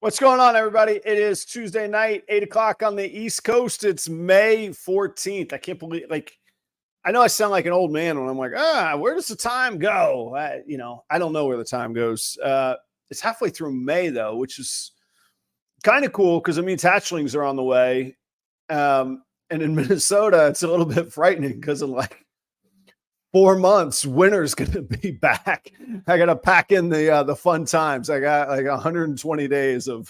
What's going on, everybody? It is Tuesday night, 8 o'clock on the East Coast. It's May 14th. I can't believe, I know I sound like an old man when I'm like, where does the time go? I don't know where the time goes. It's halfway through May, though, which is kind of cool because it means hatchlings are on the way. And in Minnesota, it's a little bit frightening because I'm like, 4 months, winter's going to be back. I got to pack in the fun times. I got like 120 days of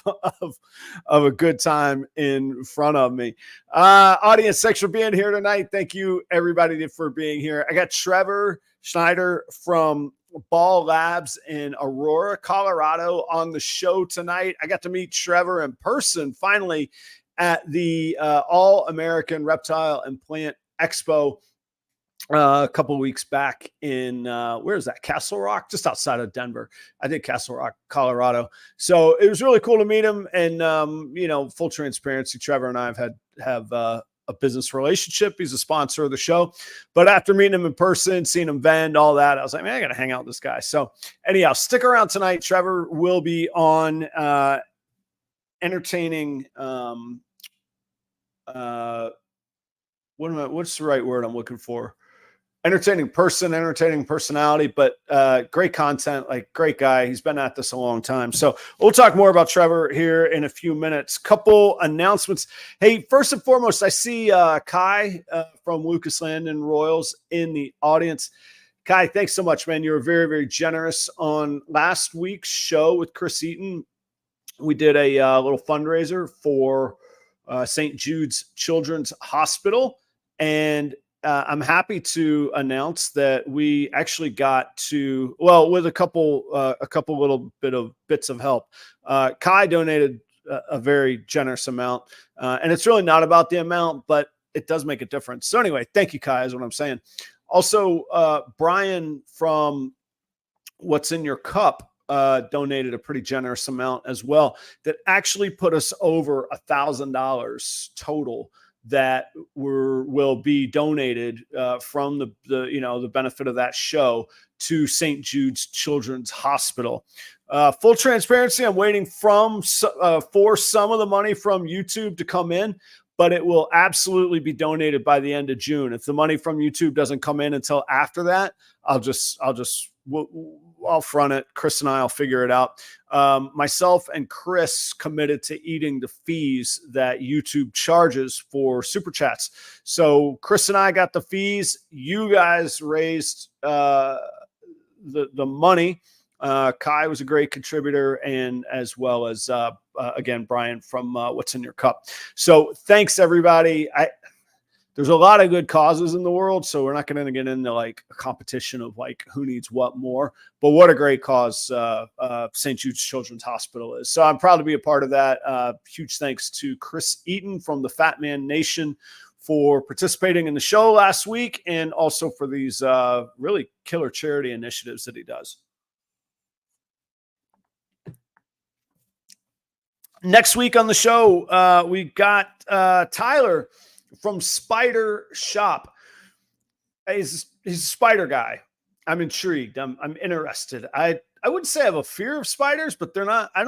a good time in front of me. Audience, thanks for being here tonight. Thank you, everybody, for being here. I got Trevor Schneider from Ball Labs in Aurora, Colorado on the show tonight. I got to meet Trevor in person finally at the All-American Reptile and Plant Expo a couple of weeks back in where is that? Castle Rock, just outside of Denver. I did Castle Rock, Colorado. So it was really cool to meet him. And full transparency, Trevor and I have a business relationship. He's a sponsor of the show. But after meeting him in person, seeing him vend, all that, I was like, man, I got to hang out with this guy. So anyhow, stick around tonight. Trevor will be on entertaining. What's the right word I'm looking for? Entertaining personality, but great content, like great guy. He's been at this a long time. So we'll talk more about Trevor here in a few minutes. Couple announcements. Hey, first and foremost, I see Kai from Lucas Landon Royals in the audience. Kai, thanks so much, man. You were very, very generous on last week's show with Chris Eaton. We did a little fundraiser for St. Jude's Children's Hospital, and I'm happy to announce that we actually got to, with a couple little bits of help. Kai donated a very generous amount, and it's really not about the amount, but it does make a difference. So anyway, thank you, Kai, is what I'm saying. Also, Brian from What's in Your Cup donated a pretty generous amount as well. That actually put us over $1,000 total that will be donated from the benefit of that show to St. Jude's Children's Hospital. Full transparency, I'm waiting for some of the money from YouTube to come in, but it will absolutely be donated by the end of June. If the money from YouTube doesn't come in until after that, I'll front it. Chris and I will figure it out. Myself and Chris committed to eating the fees that YouTube charges for super chats. So Chris and I got the fees. You guys raised the money. Kai was a great contributor, and as well as again Brian from What's in Your Cup. So thanks, everybody. There's a lot of good causes in the world, so we're not going to get into like a competition of like who needs what more. But what a great cause St. Jude's Children's Hospital is. So I'm proud to be a part of that. Huge thanks to Chris Eaton from the Fat Man Nation for participating in the show last week, and also for these really killer charity initiatives that he does. Next week on the show, we got Tyler from Spider Shop. He's a spider guy. I'm intrigued. I'm interested. I wouldn't say I have a fear of spiders, but they're not. I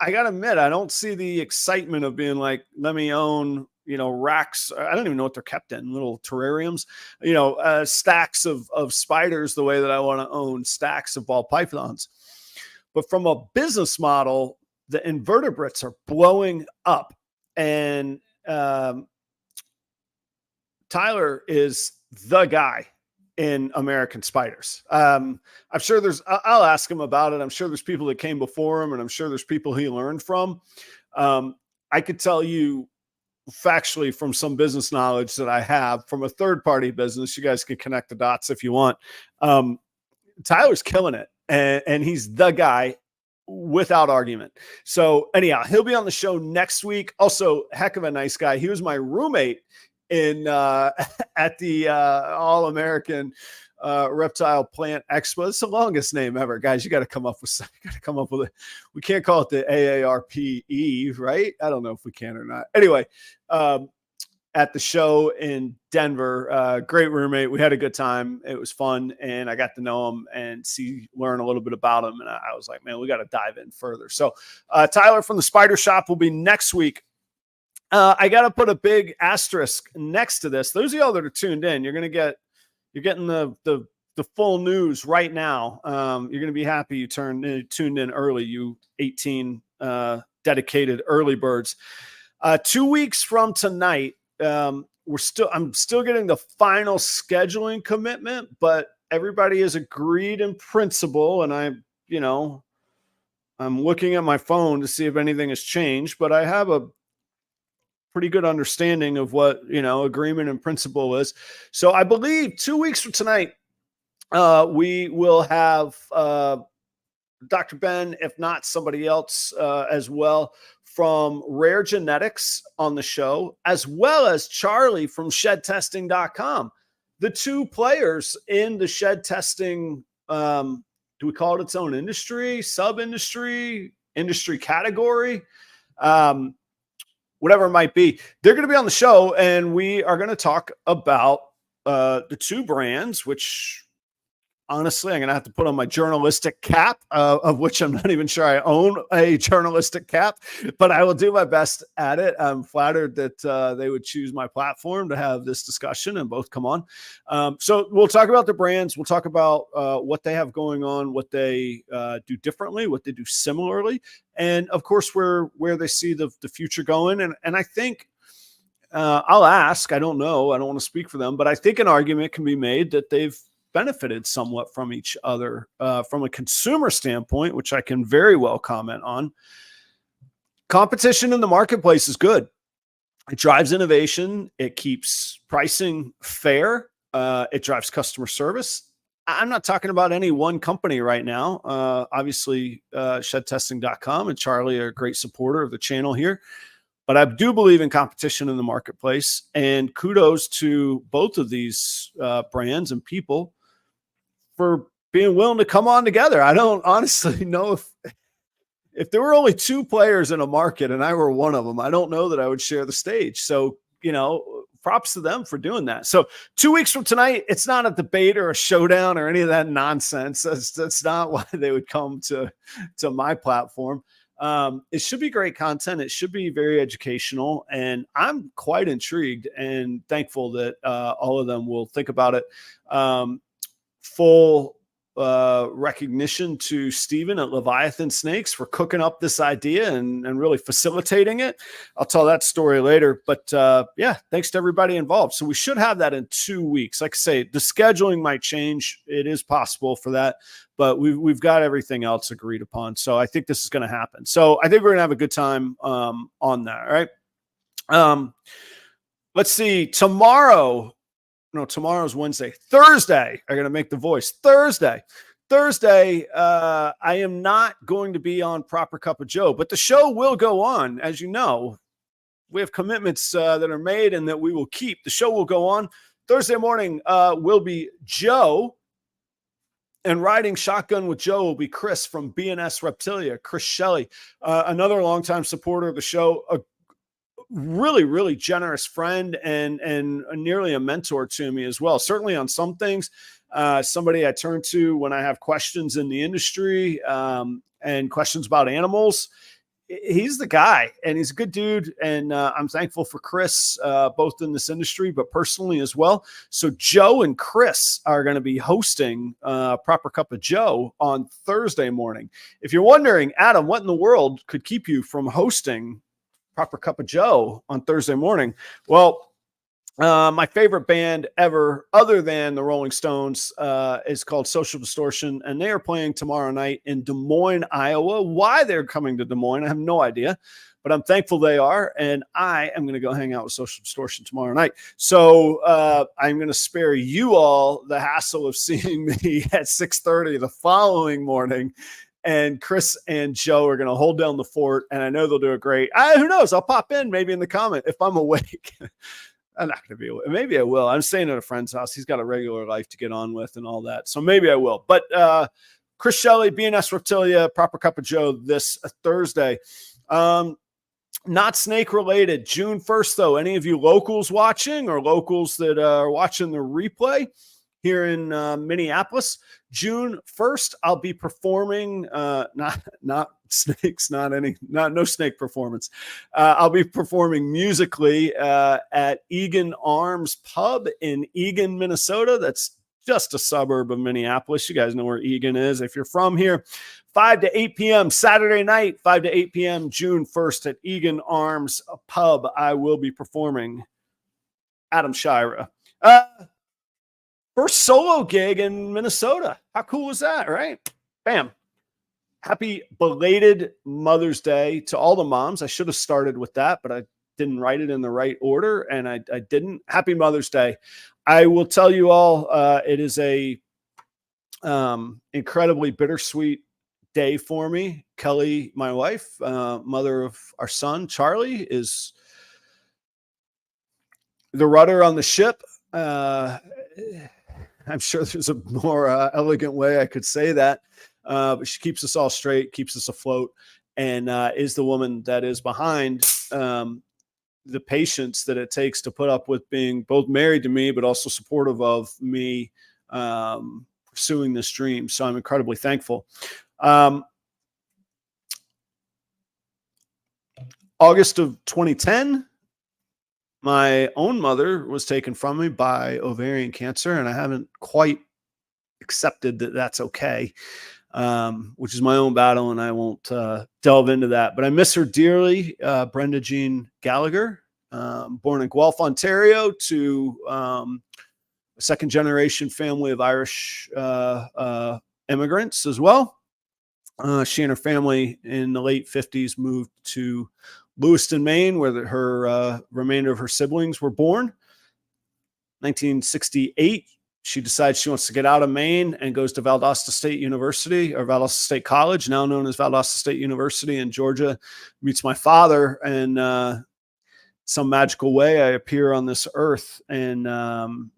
gotta admit, I don't see the excitement of being like, let me own, racks. I don't even know what they're kept in, little terrariums, stacks of spiders the way that I want to own stacks of ball pythons. But from a business model, the invertebrates are blowing up, and Tyler is the guy in American spiders. I'm sure I'll ask him about it. I'm sure there's people that came before him, and I'm sure there's people he learned from. I could tell you factually from some business knowledge that I have from a third-party business. You guys can connect the dots if you want. Tyler's killing it, and he's the guy without argument. So anyhow, he'll be on the show next week. Also, heck of a nice guy. He was my roommate at the All-American Reptile Plant Expo. It's the longest name ever, guys. You got to come up with it. We can't call it the AARPE, right? I don't know if we can or not. Anyway, at the show in Denver. Great roommate. We had a good time. It was fun, and I got to know him and learn a little bit about him. And I was like, man, we got to dive in further. So Tyler from the Spider Shop will be next week. I got to put a big asterisk next to this. Those of y'all that are tuned in, you're getting the full news right now. You're going to be happy you tuned in early, you 18 dedicated early birds. 2 weeks from tonight, I'm still getting the final scheduling commitment, but everybody has agreed in principle. And I'm looking at my phone to see if anything has changed, but I have a pretty good understanding of what, agreement in principle is. So I believe 2 weeks from tonight, we will have Dr. Ben, if not somebody else as well, from Rare Genetics on the show, as well as Charlie from shedtesting.com. The two players in the shed testing, do we call it its own industry, sub-industry, industry category? Whatever it might be. They're going to be on the show, and we are going to talk about the two brands, which honestly, I'm going to have to put on my journalistic cap, of which I'm not even sure I own a journalistic cap, but I will do my best at it. I'm flattered that they would choose my platform to have this discussion and both come on. So we'll talk about the brands. We'll talk about what they have going on, what they do differently, what they do similarly, and of course, where they see the future going. And I think I'll ask, I don't know, I don't want to speak for them, but I think an argument can be made that they've benefited somewhat from each other from a consumer standpoint, which I can very well comment on. Competition in the marketplace is good. It drives innovation. It keeps pricing fair. It drives customer service. I'm not talking about any one company right now. Obviously, shedtesting.com and Charlie are a great supporter of the channel here. But I do believe in competition in the marketplace, and kudos to both of these brands and people for being willing to come on together. I don't honestly know if there were only two players in a market and I were one of them, I don't know that I would share the stage. So, props to them for doing that. So 2 weeks from tonight, it's not a debate or a showdown or any of that nonsense. That's not why they would come to my platform. It should be great content. It should be very educational, and I'm quite intrigued and thankful that all of them will think about it. Full recognition to Steven at Leviathan Snakes for cooking up this idea and really facilitating it. I'll tell that story later, but yeah, thanks to everybody involved. So we should have that in 2 weeks. Like I say, the scheduling might change. It is possible for that, but we've got everything else agreed upon. So I think this is going to happen. So I think we're going to have a good time on that. All right. Let's see. Tomorrow's Wednesday. Thursday, I'm going to make the voice. Thursday, I am not going to be on Proper Cup of Joe, but the show will go on. As you know, we have commitments that are made and that we will keep. The show will go on. Thursday morning will be Joe, and riding shotgun with Joe will be Chris from B and S Reptilia, Chris Shelley, another longtime supporter of the show, a really, really generous friend and nearly a mentor to me as well. Certainly on some things, somebody I turn to when I have questions in the industry and questions about animals. He's the guy, and he's a good dude. And I'm thankful for Chris, both in this industry, but personally as well. So Joe and Chris are going to be hosting Proper Cup of Joe on Thursday morning. If you're wondering, Adam, what in the world could keep you from hosting Proper Cup of Joe on Thursday morning? Well, my favorite band ever, other than the Rolling Stones, is called Social Distortion, and they are playing tomorrow night in Des Moines, Iowa. Why they're coming to Des Moines, I have no idea, but I'm thankful they are, and I am going to go hang out with Social Distortion tomorrow night. So I'm going to spare you all the hassle of seeing me at 6:30 the following morning. And Chris and Joe are going to hold down the fort, and I know they'll do it great. Who knows? I'll pop in maybe in the comment if I'm awake. I'm not going to be awake. Maybe I will. I'm staying at a friend's house. He's got a regular life to get on with and all that. So maybe I will. But Chris Shelley, B and S Reptilia, Proper Cup of Joe this Thursday. Not snake related. June 1st, though, any of you locals watching or locals that are watching the replay here in Minneapolis, June 1st, I'll be performing, not snakes, no snake performance. I'll be performing musically at Egan Arms Pub in Egan, Minnesota. That's just a suburb of Minneapolis. You guys know where Egan is if you're from here. 5 to 8 p.m. Saturday night, 5 to 8 p.m. June 1st at Egan Arms Pub. I will be performing. Adam Shira. First solo gig in Minnesota. How cool was that, right? Bam. Happy belated Mother's Day to all the moms. I should have started with that, but I didn't write it in the right order, and I didn't. Happy Mother's Day. I will tell you all, it is a incredibly bittersweet day for me. Kelly, my wife, mother of our son, Charlie, is the rudder on the ship. I'm sure there's a more elegant way I could say that, but she keeps us all straight, keeps us afloat, and is the woman that is behind the patience that it takes to put up with being both married to me, but also supportive of me pursuing this dream. So I'm incredibly thankful. August of 2010, my own mother was taken from me by ovarian cancer, and I haven't quite accepted that that's okay, which is my own battle, and I won't delve into that. But I miss her dearly. Brenda Jean Gallagher, born in Guelph, Ontario, to a second-generation family of Irish immigrants as well. She and her family in the late 50s moved to Lewiston, Maine, where her remainder of her siblings were born. 1968, she decides she wants to get out of Maine and goes to Valdosta State University, or Valdosta State College, now known as Valdosta State University in Georgia. Meets my father, and some magical way I appear on this earth. And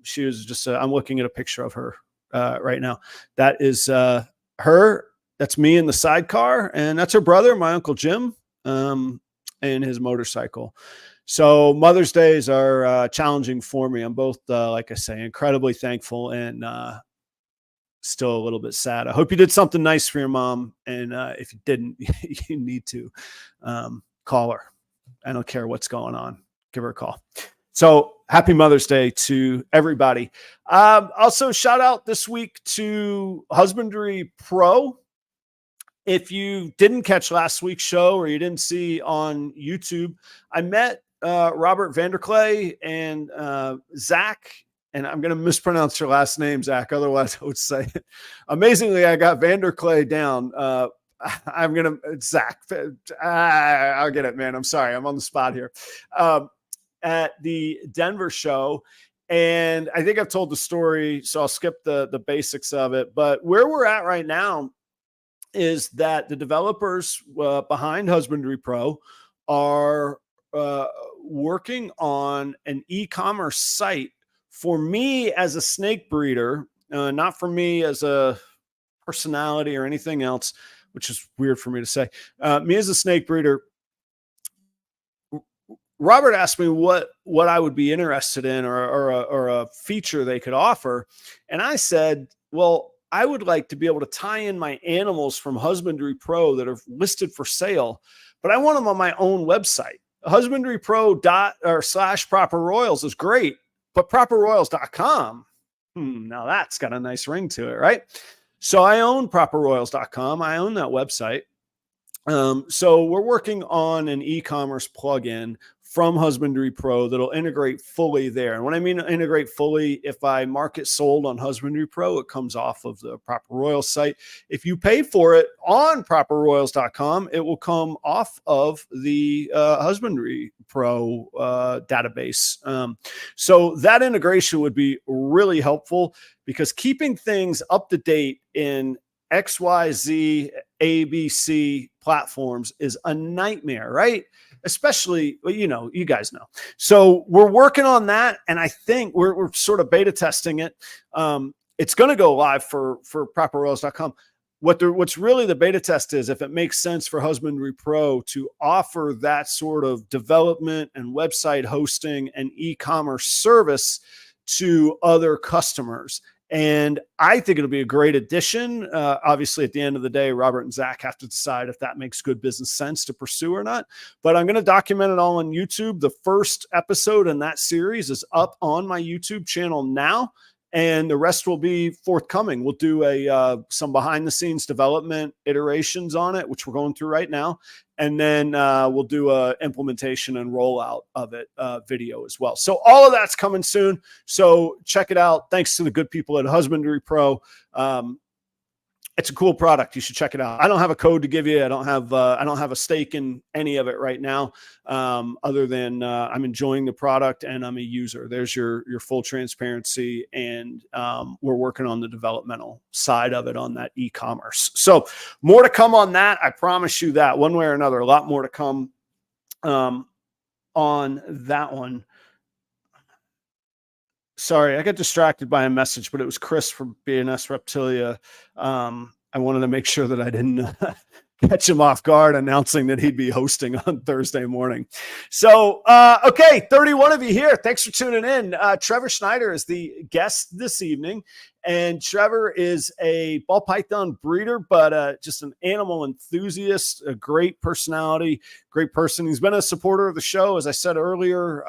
she was just, I'm looking at a picture of her right now. That is her. That's me in the sidecar, and that's her brother, my Uncle Jim, and his motorcycle. So Mother's Days are challenging for me. I'm both, like I say, incredibly thankful and still a little bit sad. I hope you did something nice for your mom. And if you didn't, you need to call her. I don't care what's going on. Give her a call. So happy Mother's Day to everybody. Also, shout out this week to Husbandry Pro. If you didn't catch last week's show or you didn't see on YouTube, I met Robert Vanderclay and Zach, and I'm going to mispronounce your last name, Zach. Otherwise, I would say it. Amazingly, I got Vanderclay down. I'm going to, Zach, I'll get it, man. I'm sorry. I'm on the spot here. At the Denver show. And I think I've told the story, so I'll skip the basics of it. But where we're at right now is that the developers behind Husbandry Pro are working on an e-commerce site for me as a snake breeder, not for me as a personality or anything else, which is weird for me to say. Me as a snake breeder, Robert asked me what I would be interested in or a feature they could offer. And I said, well, I would like to be able to tie in my animals from Husbandry Pro that are listed for sale, but I want them on my own website. Husbandrypro./properroyals is great, but properroyals.com, now that's got a nice ring to it, right? So I own properroyals.com. I own that website. So we're working on an e-commerce plugin from Husbandry Pro that'll integrate fully there. And when I mean integrate fully, if I mark it sold on Husbandry Pro, it comes off of the Proper Royals site. If you pay for it on properroyals.com, it will come off of the Husbandry Pro database. So that integration would be really helpful, because keeping things up to date in XYZ, ABC platforms is a nightmare, right? Especially, you guys know. So we're working on that, and I think we're sort of beta testing it. It's going to go live for properroyals.com. what's really the beta test is if it makes sense for Husbandry Pro to offer that sort of development and website hosting and e-commerce service to other customers. And I think it'll be a great addition. Obviously, at the end of the day, Robert and Zach have to decide if that makes good business sense to pursue or not. But I'm going to document it all on YouTube. The first episode in that series is up on my YouTube channel now, and the rest will be forthcoming. We'll do some behind the scenes development iterations on it, which we're going through right now. And then we'll do a implementation and rollout of it video as well. So all of that's coming soon. So check it out. Thanks to the good people at Husbandry Pro. It's a cool product. You should check it out. I don't have a code to give you. I don't have a stake in any of it right now, other than I'm enjoying the product and I'm a user. There's your full transparency, and we're working on the developmental side of it on that e-commerce. So more to come on that. I promise you that one way or another. A lot more to come on that one. Sorry, I got distracted by a message, but it was Chris from B and S Reptilia. I wanted to make sure that I didn't catch him off guard announcing that he'd be hosting on Thursday morning. So, okay, 31 of you here. Thanks for tuning in. Trevor Schneider is the guest this evening, and Trevor is a ball python breeder, but just an animal enthusiast, a great personality, great person. He's been a supporter of the show. As I said earlier,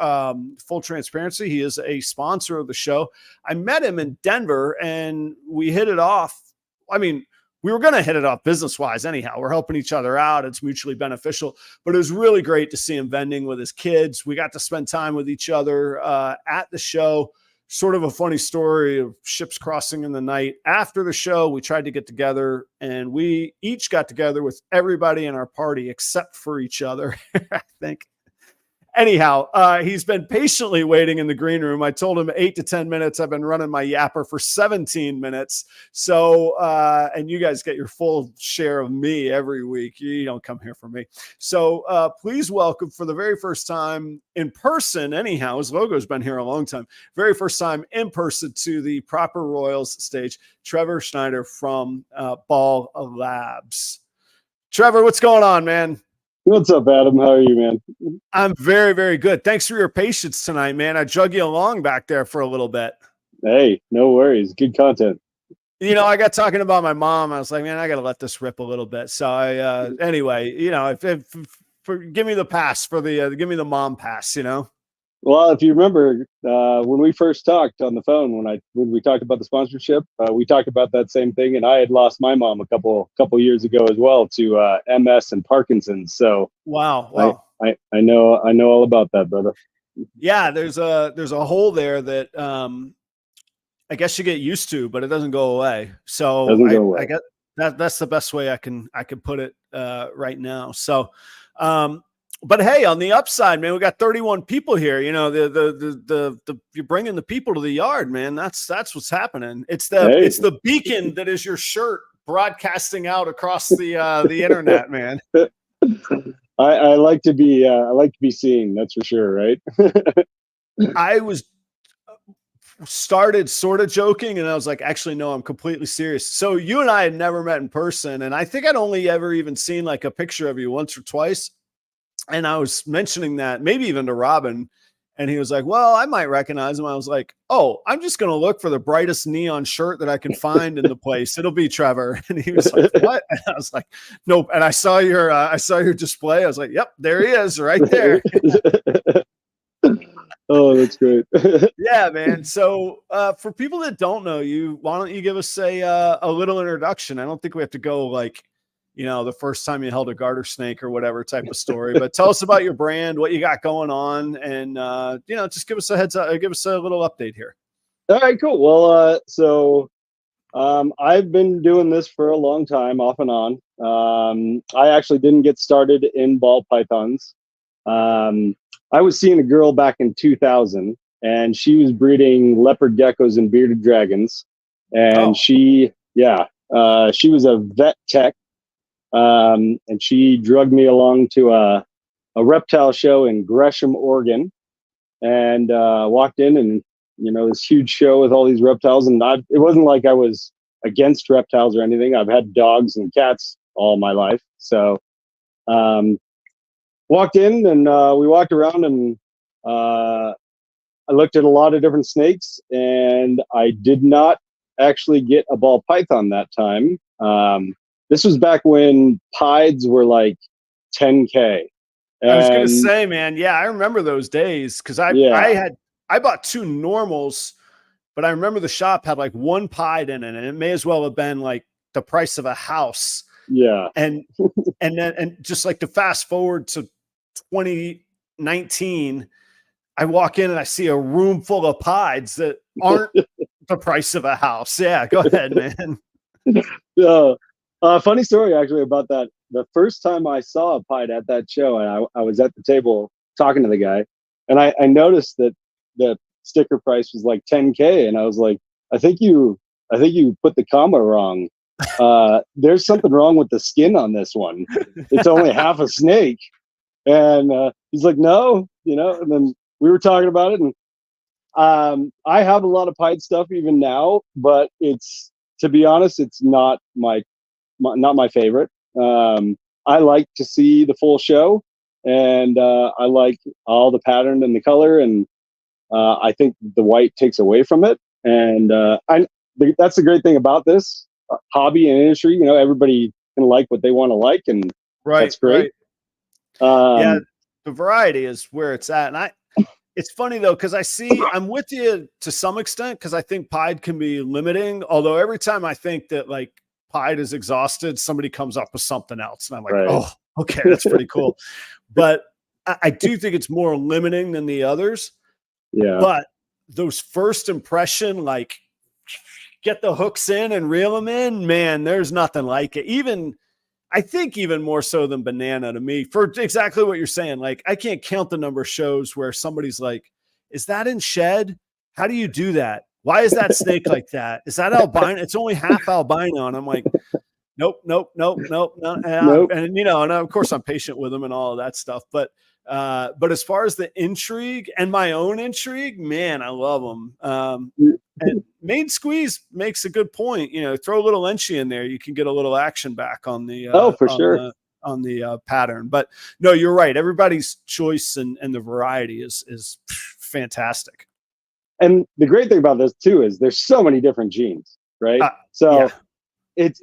full transparency, he is a sponsor of the show. I met him in Denver, and we hit it off. I mean, we were going to hit it off business-wise anyhow. We're helping each other out. It's mutually beneficial. But it was really great to see him vending with his kids. We got to spend time with each other at the show. Sort of a funny story of ships crossing in the night. After the show, we tried to get together, and we each got together with everybody in our party except for each other, I think. Anyhow, he's been patiently waiting in the green room. I told him 8 to 10 minutes. I've been running my yapper for 17 minutes. So, and you guys get your full share of me every week. You don't come here for me. So please welcome for the very first time in person, anyhow, his logo's been here a long time. Very first time in person to the Proper Royals stage, Trevor Schneider from Ball Labs. Trevor, what's going on, man? What's up, Adam? How are you, man? I'm very, very good. Thanks for your patience tonight, man. I drug you along back there for a little bit. Hey, no worries. Good content. You know, I got talking about my mom. I was like, man, I got to let this rip a little bit. So anyway, you know, give me the pass for the, give me the mom pass, you know? Well, if you remember, when we first talked on the phone, when we talked about the sponsorship, we talked about that same thing, and I had lost my mom a couple years ago as well to MS and Parkinson's. So wow, I know all about that, brother. Yeah, there's a hole there that I guess you get used to, but it doesn't go away. So I guess that's the best way I can put it right now. So. But hey, on the upside, man, we got 31 people here. You know, you're bringing the people to the yard, man. That's what's happening. It's the beacon that is your shirt broadcasting out across the internet, man. I like to be seen. That's for sure, right? I started sort of joking, and I was like, actually, no, I'm completely serious. So you and I had never met in person, and I think I'd only ever even seen like a picture of you once or twice. And I was mentioning that maybe even to Robin, and he was like, well, I might recognize him. I was like, oh, I'm just going to look for the brightest neon shirt that I can find in the place. It'll be Trevor. And he was like, what? And I was like, nope. And I saw your display. I was like, yep, there he is right there. Oh, that's great. Yeah, man. So for people that don't know you, why don't you give us a little introduction? I don't think we have to go like, you know, the first time you held a garter snake or whatever type of story, but tell us about your brand, what you got going on, and, you know, just give us a heads up, give us a little update here. All right, cool. Well, so I've been doing this for a long time, off and on. I actually didn't get started in ball pythons. I was seeing a girl back in 2000, and she was breeding leopard geckos and bearded dragons. And she was a vet tech. And she drugged me along to a reptile show in Gresham, Oregon, and walked in, and, you know, this huge show with all these reptiles. And it wasn't like I was against reptiles or anything. I've had dogs and cats all my life. So walked in and we walked around and I looked at a lot of different snakes, and I did not actually get a ball python that time. This was back when pieds were like 10K. I was gonna say, man, yeah, I remember those days because I bought 2 normals, but I remember the shop had like 1 pied in it, and it may as well have been like the price of a house. Yeah. And just like to fast forward to 2019, I walk in and I see a room full of pieds that aren't the price of a house. Yeah, go ahead, man. Funny story actually about that. The first time I saw a pied at that show, and I was at the table talking to the guy, and I noticed that the sticker price was like 10K, and I was like, I think you put the comma wrong. There's something wrong with the skin on this one. It's only half a snake. And he's like, no, and then we were talking about it, and I have a lot of pied stuff even now, but it's, to be honest, it's not my favorite. I like to see the full show, and I like all the pattern and the color, and I think the white takes away from it. And that's the great thing about this hobby and industry. Everybody can like what they want to like, and that's great. Yeah, the variety is where it's at. And it's funny though, because I'm with you to some extent, because I think pied can be limiting. Although every time I think that like pied is exhausted, somebody comes up with something else, and I'm like, oh, okay, that's pretty cool. But I do think it's more limiting than the others. Yeah. But those first impression, like get the hooks in and reel them in, man, there's nothing like it. I think even more so than banana to me, for exactly what you're saying. Like, I can't count the number of shows where somebody's like, is that in shed? How do you do that? Why is that snake like that? Is that albino? It's only half albino. And I'm like, nope. And, and of course I'm patient with them and all of that stuff. But as far as the intrigue and my own intrigue, man, I love them. And Main Squeeze makes a good point. Throw a little Enchi in there, you can get a little action back on the on the pattern. But no, you're right. Everybody's choice and the variety is fantastic. And the great thing about this too is there's so many different genes, right? It's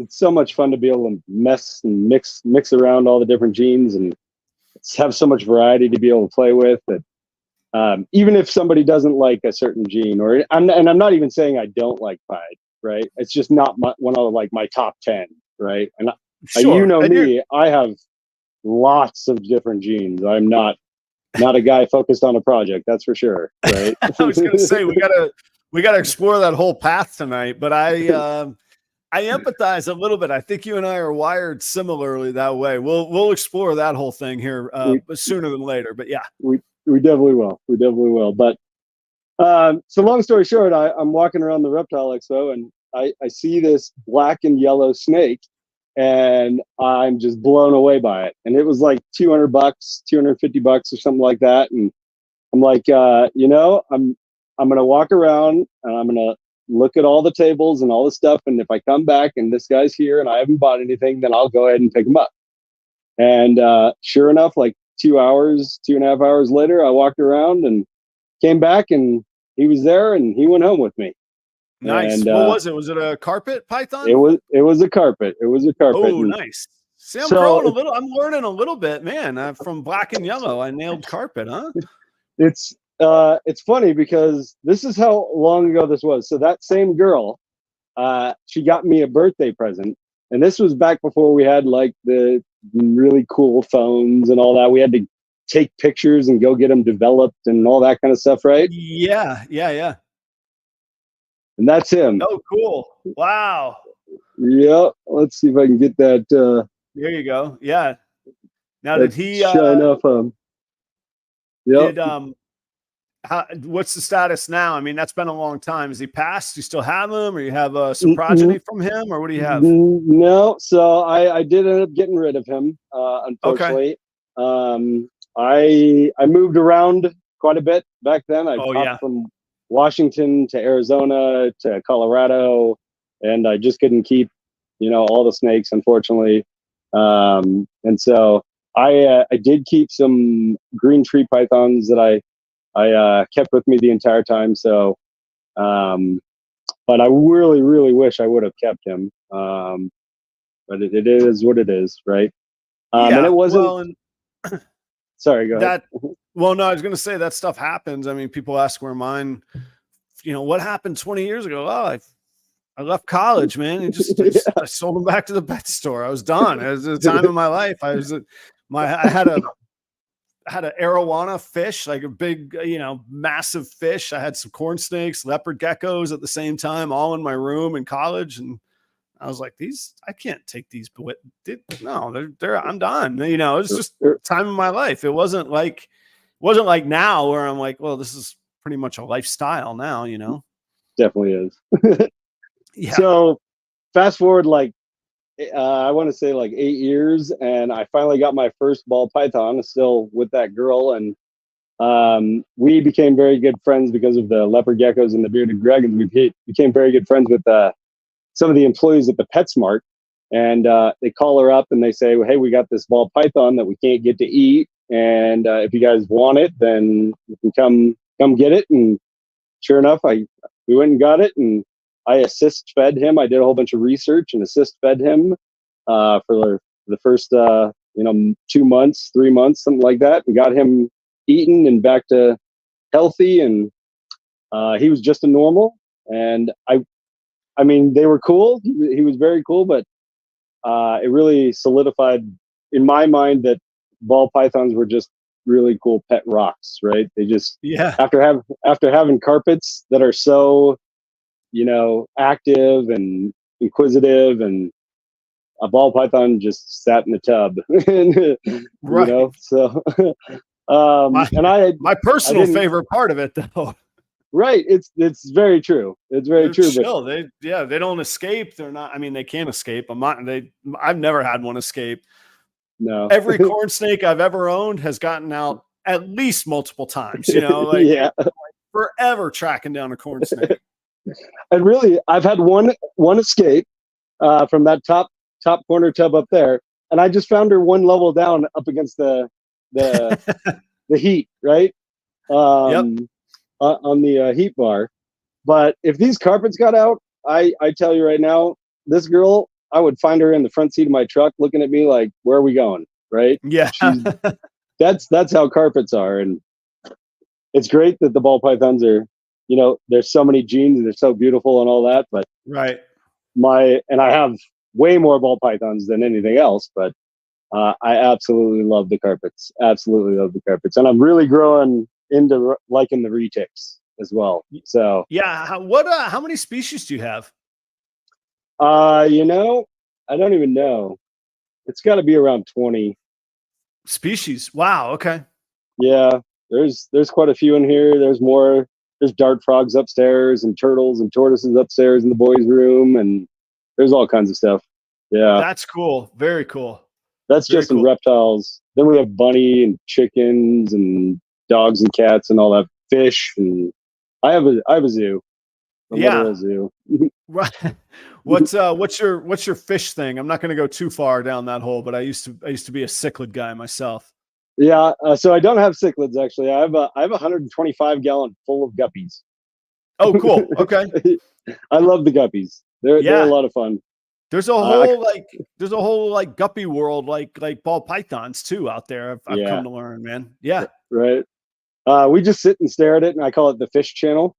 so much fun to be able to mess and mix around all the different genes and have so much variety to be able to play with that. Even if somebody doesn't like a certain gene, I'm not even saying I don't like pied, right? It's just not one of like my top 10, right? And me, I have lots of different genes. I'm not a guy focused on a project, that's for sure, right? I was gonna say we gotta explore that whole path tonight, but I empathize a little bit. I think you and I are wired similarly that way. We'll explore that whole thing here sooner than later. But yeah, we definitely will. We definitely will. But so long story short, I'm walking around the Reptile Expo, and I see this black and yellow snake, and I'm just blown away by it. And it was like $200, $250 or something like that. And I'm like, I'm gonna walk around and I'm gonna look at all the tables and all the stuff. And if I come back and this guy's here and I haven't bought anything, then I'll go ahead and pick him up. And sure enough, like 2.5 hours later, I walked around and came back, and he was there, and he went home with me. Nice. And, what was it? Was it a carpet python? It was a carpet. It was a carpet. Oh, nice. See, I'm growing a little. I'm learning a little bit, man. From black and yellow, I nailed carpet, huh? It's funny because this is how long ago this was. So that same girl, she got me a birthday present, and this was back before we had like the really cool phones and all that. We had to take pictures and go get them developed and all that kind of stuff, right? Yeah. And that's him. Oh, cool. Wow. Yep. Let's see if I can get that. There you go. Yeah. Now, did he shine off him? Yep. What's the status now? I mean, that's been a long time. Is he passed? Do you still have him, or you have some progeny from him, or what do you have? No. So I did end up getting rid of him, unfortunately. Okay. I moved around quite a bit back then. I popped from Washington to Arizona to Colorado, and I just couldn't keep, all the snakes, unfortunately. And so I did keep some green tree pythons that I kept with me the entire time. So, but I really, really wish I would have kept him. But it is what it is, right? And it Yeah. wasn't. Well, and Sorry, go ahead. that. Well, no, I was going to say that stuff happens. I mean, people ask where mine. What happened 20 years ago? Oh, I left college, man, and I sold them back to the pet store. I was done. It was the time of my life. I had an arowana fish, like a big, massive fish. I had some corn snakes, leopard geckos at the same time, all in my room in college. And I was like, I can't take these. No, I'm done. It was just time of my life. It wasn't like now where I'm like, well, this is pretty much a lifestyle now, Definitely is. Yeah. So fast forward, I want to say 8 years, and I finally got my first ball python, still with that girl. And we became very good friends because of the leopard geckos and the bearded dragons. We became very good friends with some of the employees at the PetSmart. And they call her up and they say, well, hey, we got this ball python that we can't get to eat. And if you guys want it, then you can come get it. And sure enough, we went and got it, and I assist fed him. I did a whole bunch of research and assist fed him for the first 2 months, 3 months, something like that, and got him eaten and back to healthy. And he was just a normal. And I mean, they were cool. He was very cool, but it really solidified in my mind that ball pythons were just really cool pet rocks, right? They just, after having carpets that are so, active and inquisitive, and a ball python just sat in the tub, Right. So, my personal favorite part of it, though. Right. It's very true. It's very true. Chill. They don't escape. They're not, I mean, they can't escape. I've never had one escape. No. Every corn snake I've ever owned has gotten out at least multiple times, Yeah. Forever tracking down a corn snake. And really, I've had one escape from that top corner tub up there, and I just found her one level down up against the heat, right? On the heat bar. But if these carpets got out, I tell you right now, this girl, I would find her in the front seat of my truck looking at me like, where are we going? Right? Yeah. That's how carpets are. And it's great that the ball pythons are, there's so many genes and they're so beautiful and all that. But right. And I have way more ball pythons than anything else, but I absolutely love the carpets. Absolutely love the carpets. And I'm really growing into liking the retics as well. So yeah. How many species do you have? I don't even know. It's got to be around 20 species. Wow. Okay. Yeah, there's quite a few in here. There's more. There's dart frogs upstairs, and turtles and tortoises upstairs in the boys' room, and there's all kinds of stuff. Yeah, that's cool. Very cool. That's just in reptiles. Then we have bunny and chickens and dogs and cats and all that, fish, and I have a zoo. A zoo. Right. What's your fish thing? I'm not going to go too far down that hole, but I used to be a cichlid guy myself. Yeah, so I don't have cichlids actually. I have a 125 gallon full of guppies. Oh, cool. Okay. I love the guppies. They're a lot of fun. There's a whole guppy world like ball pythons too out there. I've come to learn, man. Yeah. Right. We just sit and stare at it, and I call it the fish channel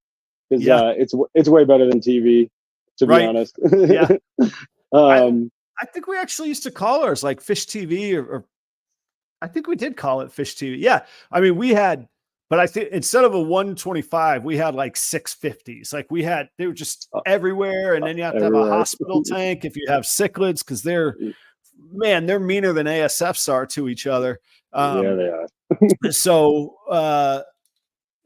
because it's way better than TV, to be honest. Yeah. I think we actually used to call ours like Fish TV, or I think we did call it Fish TV. Yeah. I mean, we had, but I think instead of a 125, we had like 650s. Like they were just everywhere. And then you have to have a hospital tank if you have cichlids, because they're meaner than ASFs are to each other. Yeah, they are. So,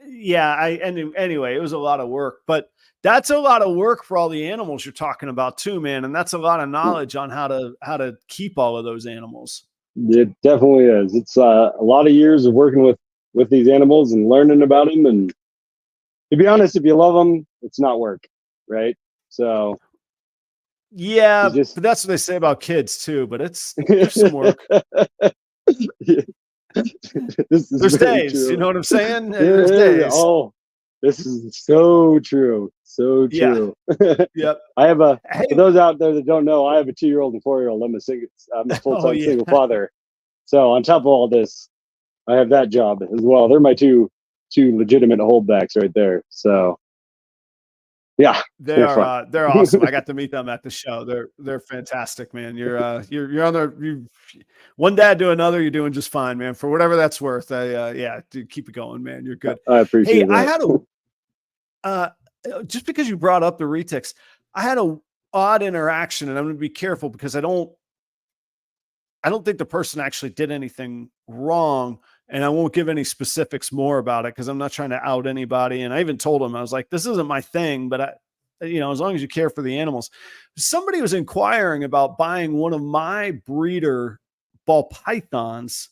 anyway, it was a lot of work, but that's a lot of work for all the animals you're talking about too, man. And that's a lot of knowledge on how to keep all of those animals. It definitely is. It's a lot of years of working with these animals and learning about them. And to be honest, if you love them, it's not work, right? So Yeah, He's just but that's what they say about kids too. But there's some work. This is There's very days, you true. know what I'm saying? There's days. Oh, this is so true. So Yeah. true. Yep. I have for Hey. those out there that don't know, I have a 2-year-old and 4-year-old. I'm a full-time Oh yeah. single father. So on top of all this, I have that job as well. They're my two legitimate holdbacks right there. So yeah, They're fun. they're awesome. I got to meet them at the show. They're fantastic, man. You're on one dad to another. You're doing just fine, man. For whatever that's worth. Yeah, dude, keep it going, man. You're good. I appreciate Hey, that. I had just because you brought up the retics, I had a odd interaction, and I'm going to be careful because I don't think the person actually did anything wrong. And I won't give any specifics more about it because I'm not trying to out anybody. And I even told him, I was like, this isn't my thing, but as long as you care for the animals. Somebody was inquiring about buying one of my breeder ball pythons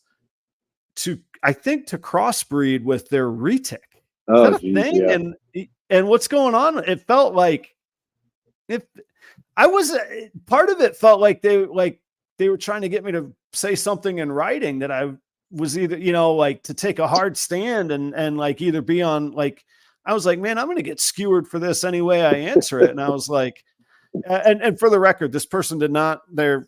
to crossbreed with their retic. Is that a thing? Yeah. And what's going on? It felt like part of it felt like they were trying to get me to say something in writing that I was either, like to take a hard stand and like either be on, like, I was like, man, I'm going to get skewered for this any way I answer it. And I was like, and for the record, this person did not, the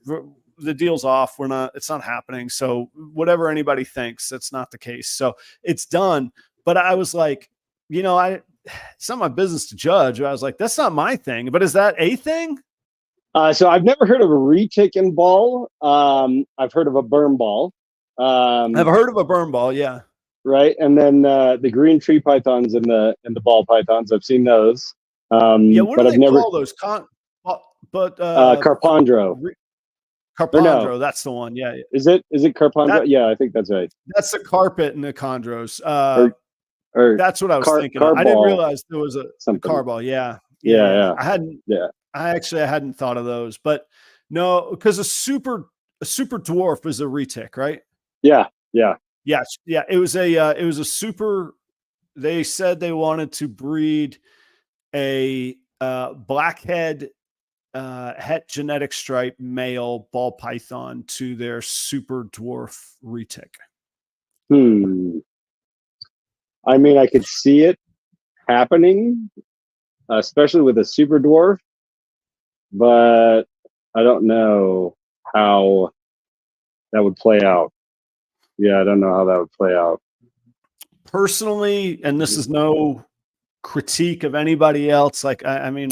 deal's off. It's not happening. So whatever anybody thinks, that's not the case. So it's done. But I was like, it's not my business to judge. I was like, that's not my thing, but is that a thing? So I've never heard of a retic in ball. I've heard of a burn ball. I've heard of a burn ball, yeah. Right, and then the green tree pythons and the ball pythons. I've seen those. Yeah, what do but they I've never call those? Carpondro. Carpondro, no. That's the one. Yeah. Is it Carpondro? Yeah, I think that's right. That's the carpet and the chondros. Or that's what I was thinking. I didn't realize there was a car ball. Yeah. I hadn't thought of those, but no, because a super dwarf is a retic, right? Yeah. It was a super. They said they wanted to breed a blackhead het genetic stripe male ball python to their super dwarf retic. I mean, I could see it happening, especially with a super dwarf, but I don't know how that would play out. Yeah, I don't know how that would play out. Personally, and this is no critique of anybody else. Like, I mean,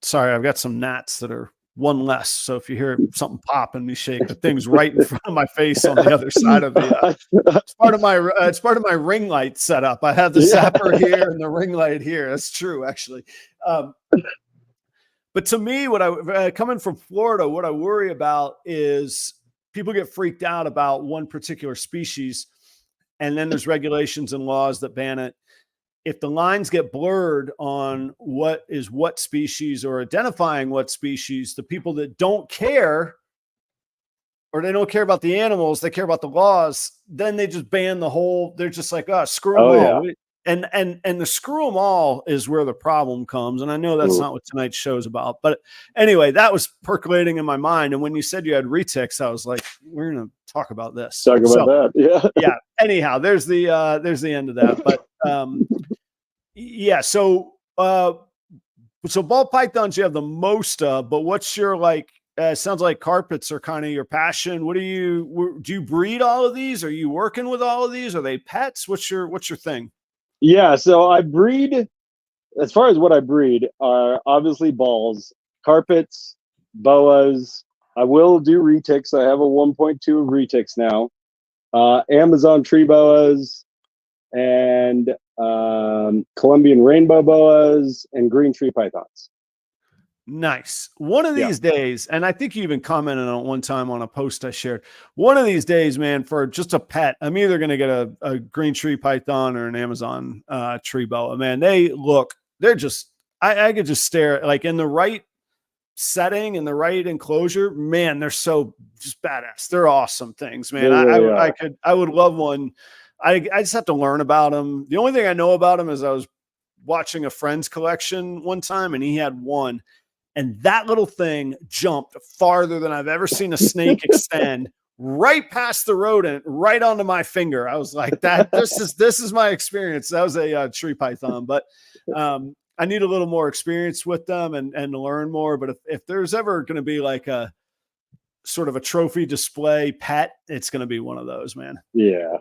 sorry, I've got some gnats that are one less. So if you hear something pop and me shake, the thing's right in front of my face on the other side of the. It's part of my ring light setup. I have the zapper here and the ring light here. That's true, actually. But to me, coming from Florida, what I worry about is people get freaked out about one particular species, and then there's regulations and laws that ban it. If the lines get blurred on what is what species or identifying what species, the people that don't care, or they don't care about the animals, they care about the laws, then they just ban the whole, they're just like, screw them all. Yeah. And the screw them all is where the problem comes. And I know that's not what tonight's show's about, but anyway, that was percolating in my mind. And when you said you had retics, I was like, we're going to talk about this. That. Yeah. Yeah. Anyhow, there's the end of that. But yeah. So ball pythons you have the most of, but what's your, like, sounds like carpets are kind of your passion. Do you breed all of these? Are you working with all of these? Are they pets? What's your thing? Yeah, so I breed, as far as what I breed, are obviously balls, carpets, boas. I will do retics. I have a 1.2 of retics now. Amazon tree boas and Colombian rainbow boas and green tree pythons. Nice. One of these days, and I think you even commented on it one time on a post I shared, one of these days, man, for just a pet, I'm either going to get a green tree python or an Amazon tree boa. Man, they're just, I could just stare at, like, in the right setting and the right enclosure, man, they're so just badass. They're awesome things, man. I would love one. I just have to learn about them. The only thing I know about them is I was watching a friend's collection one time and he had one. And that little thing jumped farther than I've ever seen a snake extend, right past the rodent, right onto my finger. I was like, this is my experience. That was a tree python, but I need a little more experience with them and learn more. But if there's ever going to be like a sort of a trophy display pet, it's going to be one of those, man. Yeah.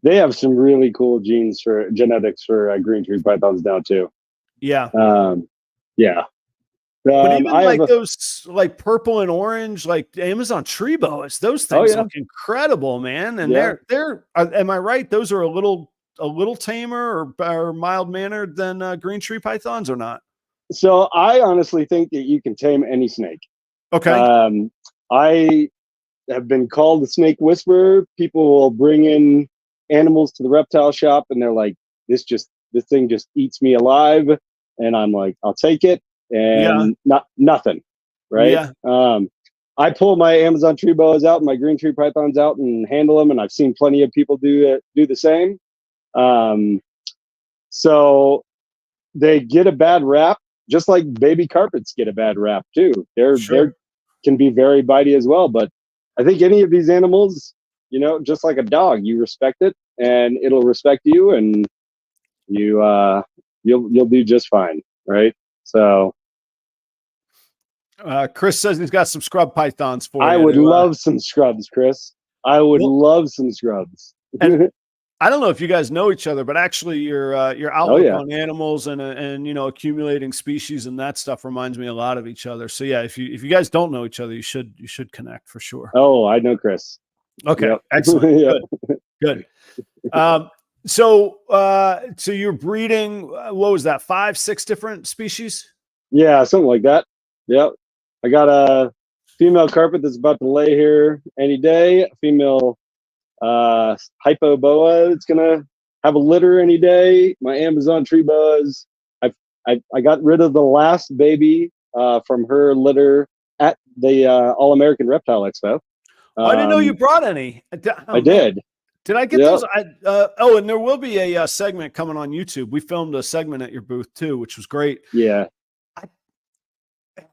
They have some really cool genetics for green tree pythons now too. Yeah. Yeah. But even like those like purple and orange, like Amazon tree boas, those things look incredible, man. And they're am I right? Those are a little tamer or mild mannered than green tree pythons, or not? So I honestly think that you can tame any snake. Okay. I have been called the snake whisperer. People will bring in animals to the reptile shop and they're like, this thing just eats me alive. And I'm like, I'll take it. And nothing. Right. Yeah. I pull my Amazon tree boas out and my green tree pythons out and handle them. And I've seen plenty of people do the same. So they get a bad rap, just like baby carpets get a bad rap too. They can be very bitey as well. But I think any of these animals, just like a dog, you respect it and it'll respect you, and you'll do just fine. Right. So Chris says he's got some scrub pythons for you. I would love some scrubs, Chris. I would love some scrubs. And I don't know if you guys know each other, but actually your outlook on animals and accumulating species and that stuff reminds me a lot of each other. So yeah, if you guys don't know each other, you should connect for sure. Oh, I know Chris. Okay, excellent. Good. So you're breeding, what was that, 5-6 different species? Yeah, something like that. Yep. I got a female carpet that's about to lay here any day. A female hypo boa that's gonna have a litter any day. My Amazon tree boas. I got rid of the last baby from her litter at the All American Reptile Expo. I didn't know you brought any. I did. Did I get those? And there will be a segment coming on YouTube. We filmed a segment at your booth too, which was great. Yeah.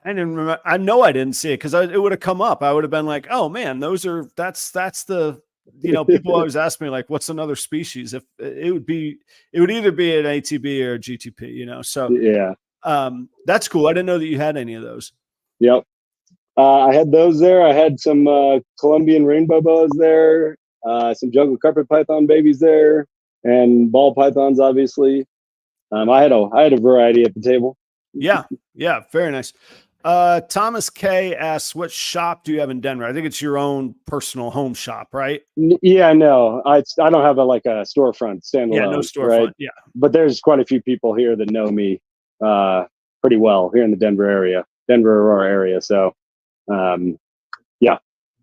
I didn't remember. I know I didn't see it because it would have come up. I would have been like, oh man, that's the, people always ask me like, what's another species? If it would either be an ATB or a GTP, so yeah. That's cool. I didn't know that you had any of those. Yep. I had those there. I had some Colombian rainbow boas there, some jungle carpet python babies there, and ball pythons, obviously. I had a variety at the table. Yeah. Very nice. Thomas K asks, what shop do you have in Denver? I think it's your own personal home shop, right? Yeah, no, I don't have a storefront standalone. Yeah, no storefront. Right? Yeah, but there's quite a few people here that know me pretty well here in the Denver Aurora area. So, yeah.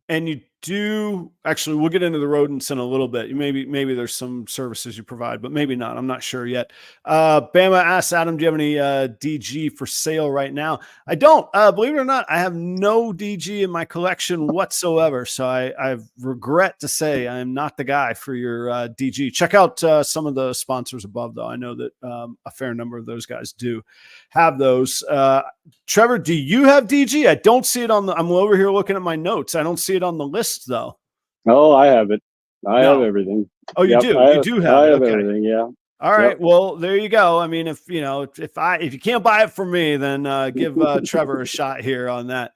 And you do actually, we'll get into the rodents in a little bit. Maybe there's some services you provide, but maybe not. I'm not sure yet. Bama asks, Adam, do you have any DG for sale right now? I don't. Believe it or not, I have no DG in my collection whatsoever. So I regret to say I am not the guy for your DG. Check out some of the sponsors above, though. I know that a fair number of those guys do have those. Trevor, do you have DG? I don't see it I'm over here looking at my notes. I don't see it on the list though. Oh, I have it. I have everything. Oh, you do. You do have it. I have everything. Yeah. All right. Well, there you go. I mean, if you can't buy it from me, then give Trevor a shot here on that.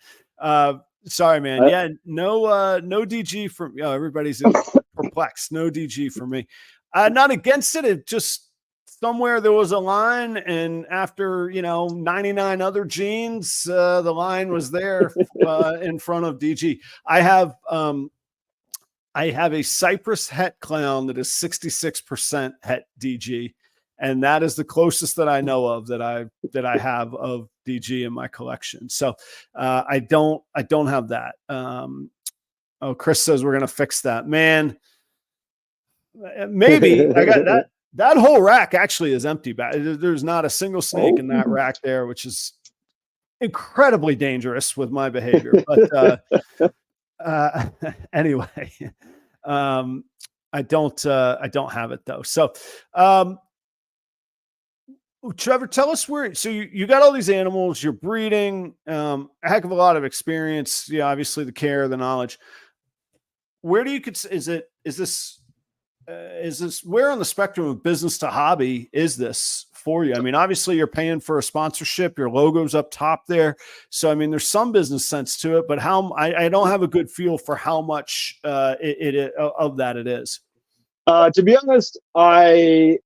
Sorry, man. Yeah, no DG from everybody's perplexed. No DG for me. Not against it. It just somewhere there was a line, and after 99 other genes, the line was there in front of DG. I have a Cypress het clown that is 66% het DG, and that is the closest that I know of that I have of DG in my collection. So I don't have that. Chris says we're gonna fix that, man. Maybe I got that. That whole rack actually is empty. There's not a single snake in that rack there, which is incredibly dangerous with my behavior. But anyway, I don't have it though. So Trevor, tell us where, so you got all these animals, you're breeding, a heck of a lot of experience. Yeah. Obviously the care, the knowledge. Where do you is this where on the spectrum of business to hobby is this for you? I mean, obviously you're paying for a sponsorship, your logo's up top there. So, I mean, there's some business sense to it, but I don't have a good feel for how much of that it is. To be honest, I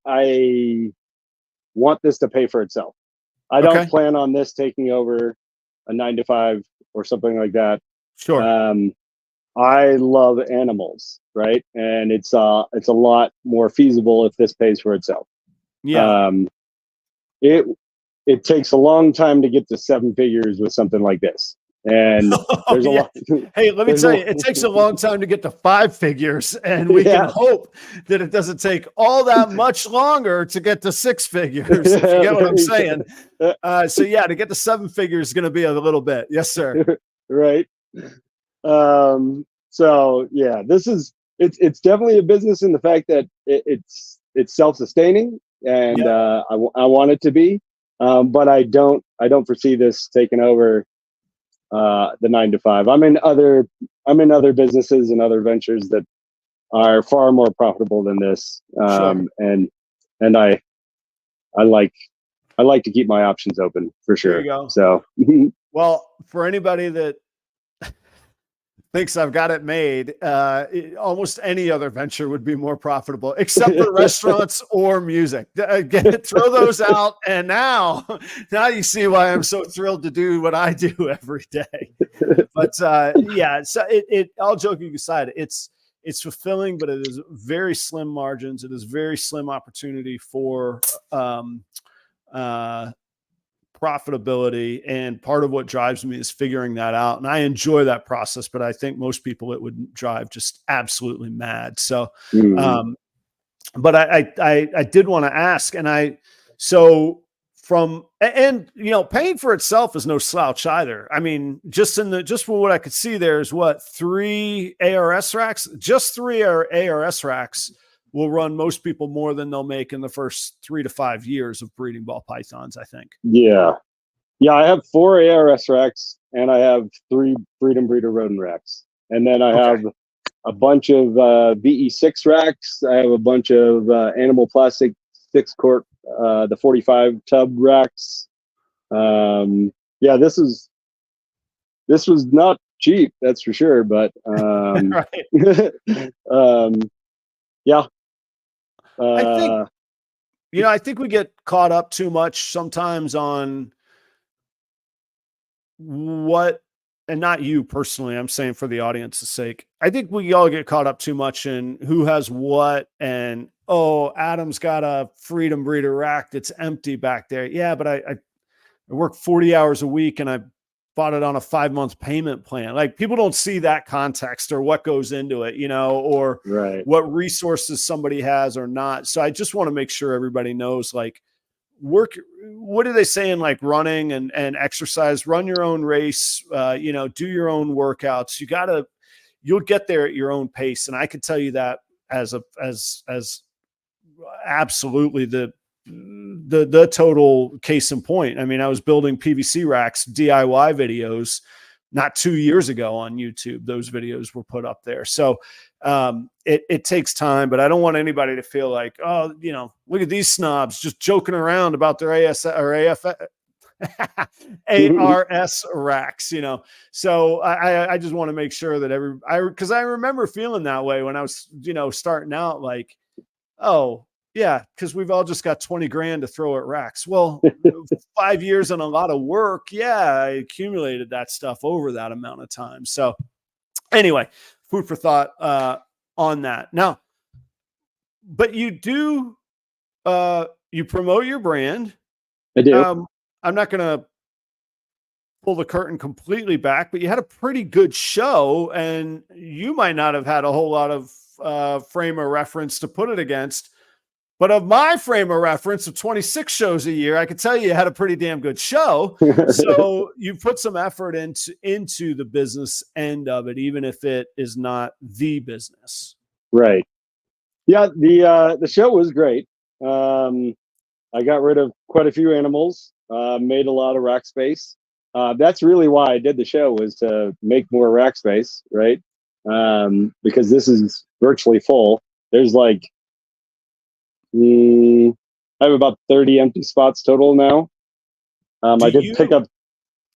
want this to pay for itself. I don't plan on this taking over a 9 to 5 or something like that. Sure. I love animals, right? And it's a lot more feasible if this pays for itself. Yeah. It takes a long time to get to 7 figures with something like this. And there's a lot. Hey, let me tell you, it takes a long time to get to 5 figures, and we can hope that it doesn't take all that much longer to get to 6 figures. If you get what I'm saying. So yeah, to get to 7 figures is going to be a little bit. Yes, sir. Right. So yeah, it's definitely a business in the fact that it's self-sustaining, and I want it to be, but I don't foresee this taking over the 9 to 5. I'm in other businesses and other ventures that are far more profitable than this. And I like to keep my options open for sure. There you go. So, well, for anybody that thinks I've got it made, almost any other venture would be more profitable, except for restaurants or music. Throw those out, and now you see why I'm so thrilled to do what I do every day. But yeah, so it all joking aside, it's fulfilling, but it is very slim margins. It is very slim opportunity for profitability, and part of what drives me is figuring that out, and I enjoy that process, but I think most people it would drive just absolutely mad. So but I did want to ask, and paying for itself is no slouch either. I mean, just from what I could see, there's 3 ARS racks. Just 3 ARS racks will run most people more than they'll make in the first 3 to 5 years of breeding ball pythons, I think. Yeah. I have 4 ARS racks, and I have 3 Freedom Breeder rodent racks, and then I have a bunch of BE6 racks. I have a bunch of Animal Plastic 6-quart, the 45 tub racks. Yeah, this was not cheap, that's for sure, but yeah. I think we get caught up too much sometimes on what, and not you personally, I'm saying for the audience's sake, I think we all get caught up too much in who has what, and Adam's got a Freedom Breeder rack that's empty back there. Yeah, but I work 40 hours a week, and I bought it on a 5-month payment plan. Like, people don't see that context or what goes into it, or what resources somebody has or not. So I just want to make sure everybody knows, like, what are they saying? Like, running and exercise, run your own race, do your own workouts. You'll get there at your own pace. And I could tell you that as absolutely the total case in point. I mean, I was building PVC racks, DIY videos, not 2 years ago on YouTube. Those videos were put up there. So it takes time, but I don't want anybody to feel like, look at these snobs just joking around about their ARS racks, So I just want to make sure that because I remember feeling that way when I was, starting out, like, yeah, because we've all just got 20 grand to throw at racks. Well, 5 years and a lot of work. Yeah, I accumulated that stuff over that amount of time. So anyway, food for thought on that. Now, but you do, you promote your brand. I do. I'm not going to pull the curtain completely back, but you had a pretty good show, and you might not have had a whole lot of frame of reference to put it against. But of my frame of reference of 26 shows a year, I can tell you had a pretty damn good show. So you put some effort into the business end of it, even if it is not the business. Right. Yeah. The show was great. I got rid of quite a few animals, made a lot of rack space. That's really why I did the show, was to make more rack space, right? Because this is virtually full. There's like, I have about 30 empty spots total now. I did pick up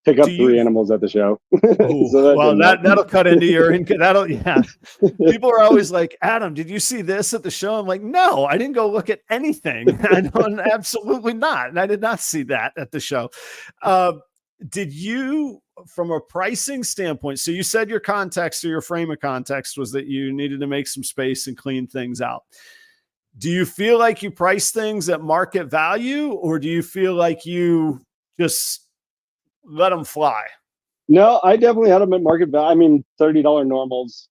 do 3 you animals at the show. Oh, So that well, didn't help. that'll cut into your income. That'll, yeah. People are always like, Adam, did you see this at the show? I'm like, no, I didn't go look at anything. I don't, absolutely not. And I did not see that at the show. Did you, from a pricing standpoint, so you said your context or your frame of context was that you needed to make some space and clean things out. Do you feel like you price things at market value, or do you feel like you just let them fly? No, I definitely had them at market value. I mean, $30 normals,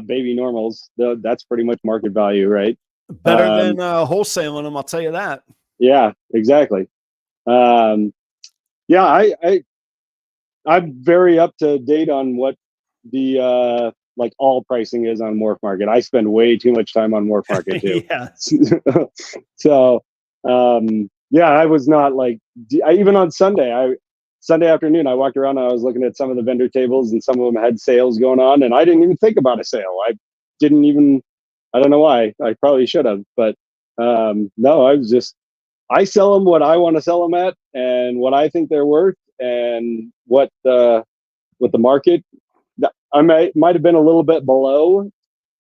baby normals. That's pretty much market value, right? Better than wholesaling them, I'll tell you that. Yeah, exactly. Yeah, I'm very up to date on what the like all pricing is on Morph Market. I spend way too much time on Morph Market too. Yeah. So yeah, I was not like, even on Sunday afternoon, I walked around and I was looking at some of the vendor tables, and some of them had sales going on, and I didn't even think about a sale. I don't know why. I probably should have, but no, I sell them what I want to sell them at and what I think they're worth, and what the market, I might have been a little bit below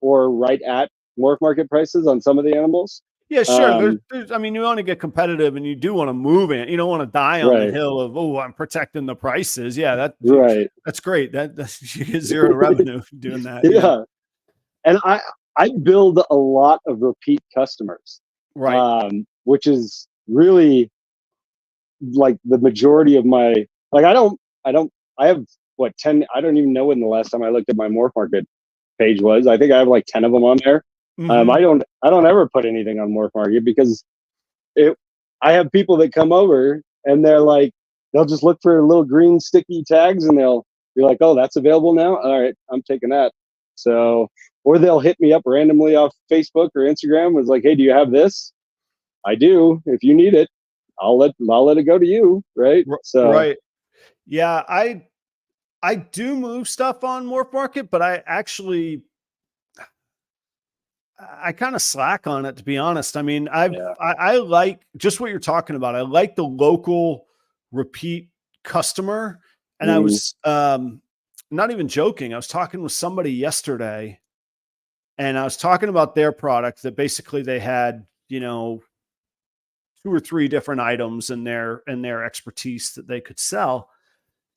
or right at Morph Market prices on some of the animals. Yeah, sure. I mean, you want to get competitive, and you do want to move in. You don't want to die on the hill of, oh, I'm protecting the prices. Yeah, that's great. That's you get zero revenue doing that. Yeah. And I build a lot of repeat customers, right? Which is really like the majority of my, like, I have what, 10, I don't even know when the last time I looked at my Morph Market page was. I think I have like 10 of them on there. Mm-hmm. I don't ever put anything on Morph Market, because I have people that come over and they're like, they'll just look for little green sticky tags, and you're like, oh, that's available now. All right, I'm taking that. So, or they'll hit me up randomly off Facebook or Instagram, was like, hey, do you have this? I do. If you need it, I'll let it go to you. Right. So, right. Yeah. I do move stuff on Morph Market, but I kind of slack on it, to be honest. I mean, I like just what you're talking about. I like the local repeat customer. And I was not even joking. I was talking with somebody yesterday, and I was talking about their product, that basically they had, 2 or 3 different items in their expertise that they could sell.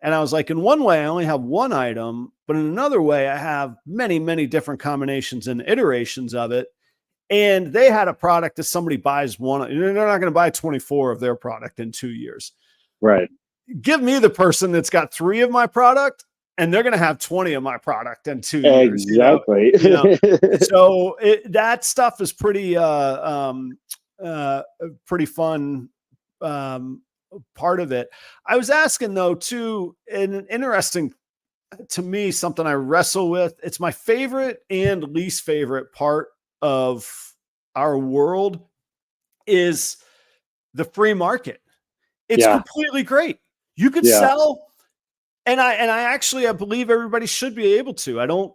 And I was like, in one way, I only have one item, but in another way, I have many, many different combinations and iterations of it. And they had a product that somebody buys one, they're not going to buy 24 of their product in 2 years. Right. Give me the person that's got 3 of my product, and they're going to have 20 of my product in 2 years. Exactly. So that stuff is pretty, pretty fun. Part of it. I was asking though too, an interesting, to me, something I wrestle with. It's my favorite and least favorite part of our world is the free market. It's completely great. You could sell, and I actually, I believe everybody should be able to. I don't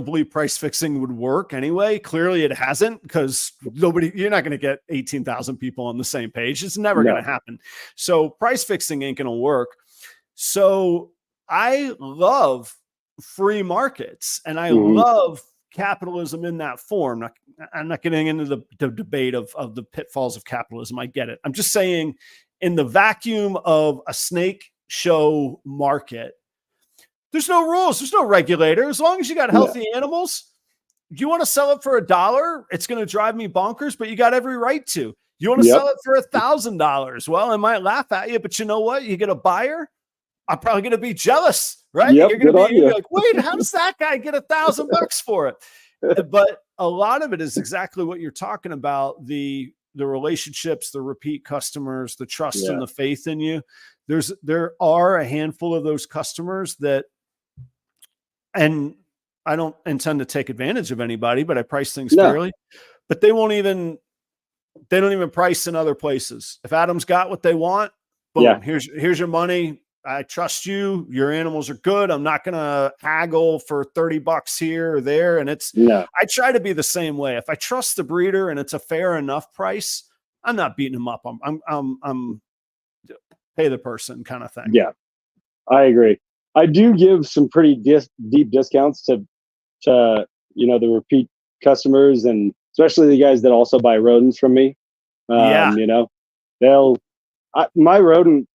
believe price fixing would work anyway. Clearly it hasn't, because you're not going to get 18,000 people on the same page. It's never going to happen. So price fixing ain't going to work. So I love free markets, and I love capitalism in that form. I'm not getting into the debate of the pitfalls of capitalism. I get it. I'm just saying, in the vacuum of a snake show market, there's no rules. There's no regulator. As long as you got healthy animals, you want to sell it for $1, it's going to drive me bonkers, but you got every right to. You want to sell it for $1,000. Well, I might laugh at you, but you know what? You get a buyer, I'm probably going to be jealous, right? Yep, you're going to be like, wait, how does that guy get $1,000 for it? But a lot of it is exactly what you're talking about. The relationships, the repeat customers, the trust and the faith in you. There are a handful of those customers that, and I don't intend to take advantage of anybody, but I price things fairly, but they won't even they don't even price in other places. If Adam's got what they want, boom, Yeah. here's your money. I trust you. Your animals are good. I'm not going to haggle for $30 here or there. And I try to be the same way. If I trust the breeder and it's a fair enough price, I'm not beating them up. I'm pay the person kind of thing. Yeah, I agree. I do give some pretty deep discounts to the repeat customers, and especially the guys that also buy rodents from me. My rodent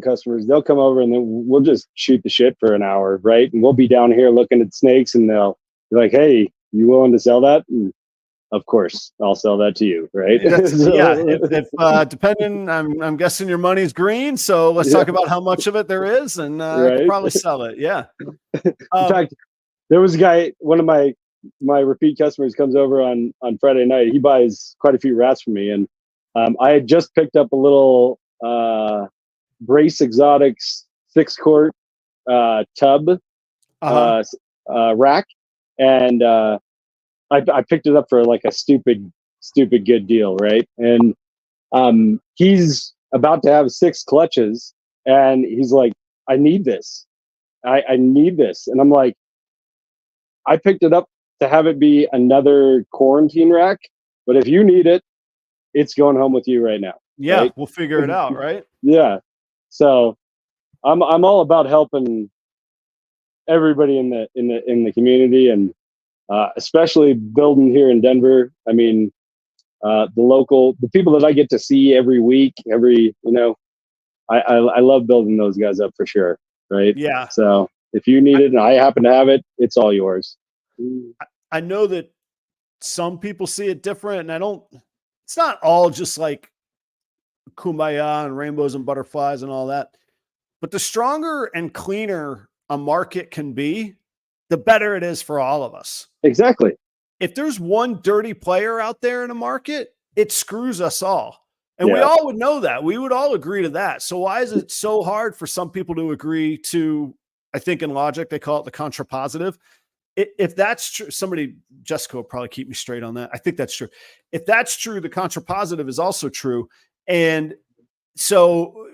customers, they'll come over and then we'll just shoot the shit for an hour, right? And we'll be down here looking at snakes, and they'll be like, "Hey, you willing to sell that?" And of course, I'll sell that to you, right? If depending, I'm guessing your money's green, so let's talk about how much of it there is, and I could probably sell it. Yeah. In fact, there was a guy, one of my repeat customers comes over on Friday night. He buys quite a few rats from me, and I had just picked up a little Brace Exotics 6-quart tub rack, and I picked it up for like a stupid good deal, right? And he's about to have 6 clutches, and he's like, "I need this. I need this." And I'm like, I picked it up to have it be another quarantine rack, but if you need it, it's going home with you right now. Yeah, right? We'll figure it out, right? Yeah. So I'm all about helping everybody in the community, and especially building here in Denver. I mean, the people that I get to see every week, I love building those guys up for sure. Right. Yeah. So if you need it and I happen to have it, it's all yours. I know that some people see it different, and it's not all just like kumbaya and rainbows and butterflies and all that, but the stronger and cleaner a market can be, the better it is for all of us. Exactly. If there's one dirty player out there in a market, it screws us all. And we all would know that. We would all agree to that. So why is it so hard for some people to agree to, I think in logic, they call it the contrapositive. If that's true, Jessica will probably keep me straight on that. I think that's true. If that's true, the contrapositive is also true. And so